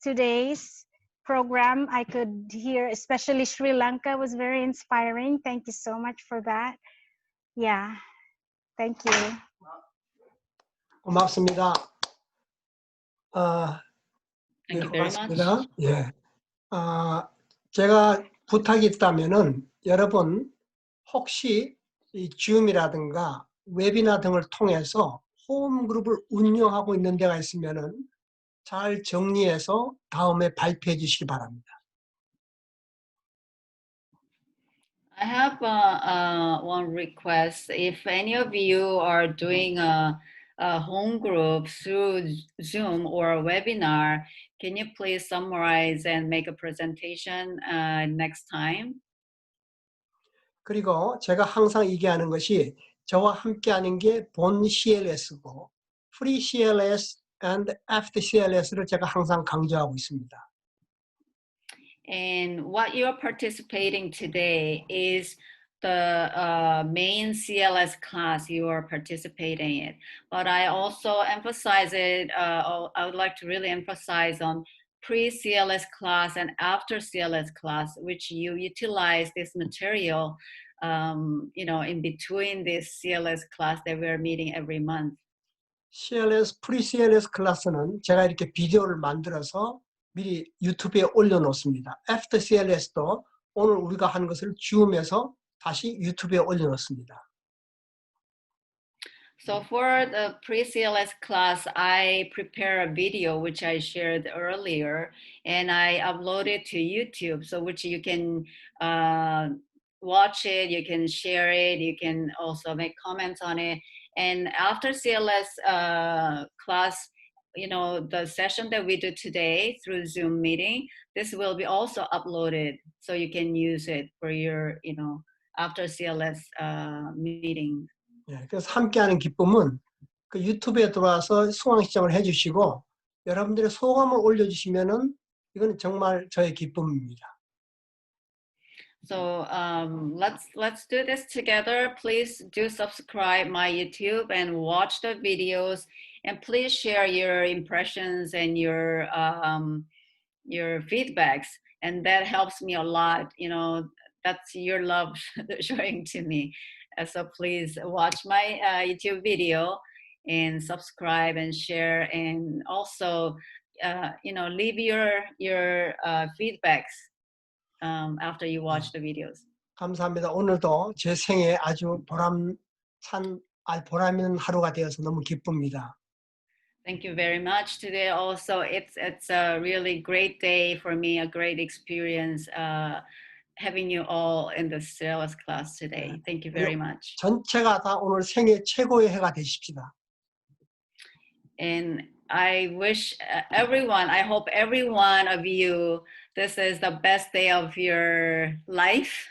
today's program, I could hear, especially Sri Lanka, was very inspiring. Thank you so much for that. Yeah, thank you. 고맙습니다. Thank you very much. 고맙습니다. 예. 제가 부탁이 있다면은 여러분 혹시 이 줌이라든가 웨비나 등을 통해서 홈그룹을 운영하고 있는 데가 있으면은 잘 정리해서 다음에 발표해 주시기 바랍니다. I have one request. If any of you are doing a home group through Zoom or a webinar, can you please summarize and make a presentation next time? 그리고 제가 항상 얘기하는 것이 저와 함께하는 게 본 CLS고 프리 CLS and after CLS를 제가 항상 강조하고 있습니다. And what you're participating today is the main CLS class you are participating in. But I also emphasize it, I would like to really emphasize on pre-CLS class and after CLS class, which you utilize this material, you know, in between this CLS class that we're meeting every month. CLS, 프리-CLS 클래스는 제가 이렇게 비디오를 만들어서 미리 유튜브에 올려놓습니다. After CLS도 오늘 우리가 한 것을 줌에서 다시 유튜브에 올려놓습니다. So for the pre-CLS class, I prepare a video which I shared earlier, and I upload it to YouTube, so which you can watch it, you can share it, you can also make comments on it. And after CLS class, you know, the session that we do today through Zoom meeting, this will be also uploaded, so you can use it for your, you know, after CLS meeting. 예, 그래서 함께하는 기쁨은 그 유튜브에 들어와서 수강 시청을 해주시고 여러분들의 소감을 올려주시면은 이건 정말 저의 기쁨입니다. So let's do this together. Please do subscribe my YouTube and watch the videos, and please share your impressions and your feedbacks, and that helps me a lot. You know, that's your love showing to me. So please watch my YouTube video and subscribe and share, and also you know, leave your feedbacks after you watch the videos. 감사합니다. 오늘도 제 생에 아주 보람 있는 하루가 되어서 너무 기쁩니다. Thank you very much. Today also it's a really great day for me, a great experience having you all in the CLS class today. Thank you very much. 전체가 다 오늘 생애 최고의 해가 되십시다. And I wish everyone, I hope every one of you, this is the best day of your life.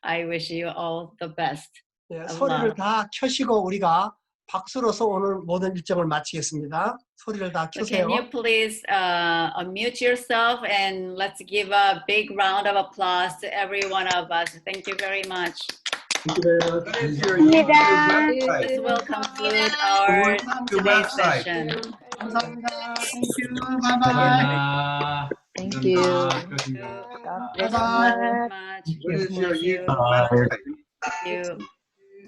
I wish you all the best. 네, of 소리를 love. 다 켜시고 우리가 박수로서 오늘 모든 일정을 마치겠습니다. 소리를 다 So 켜세요. can you please unmute yourself, and let's give a big round of applause to every one of us. Thank you very much. This will conclude our today's session. Thank you. Bye-bye. Thank you. God bless you very much. Bye-bye. Thank you.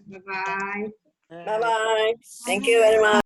Bye-bye. Bye-bye. Thank you very much.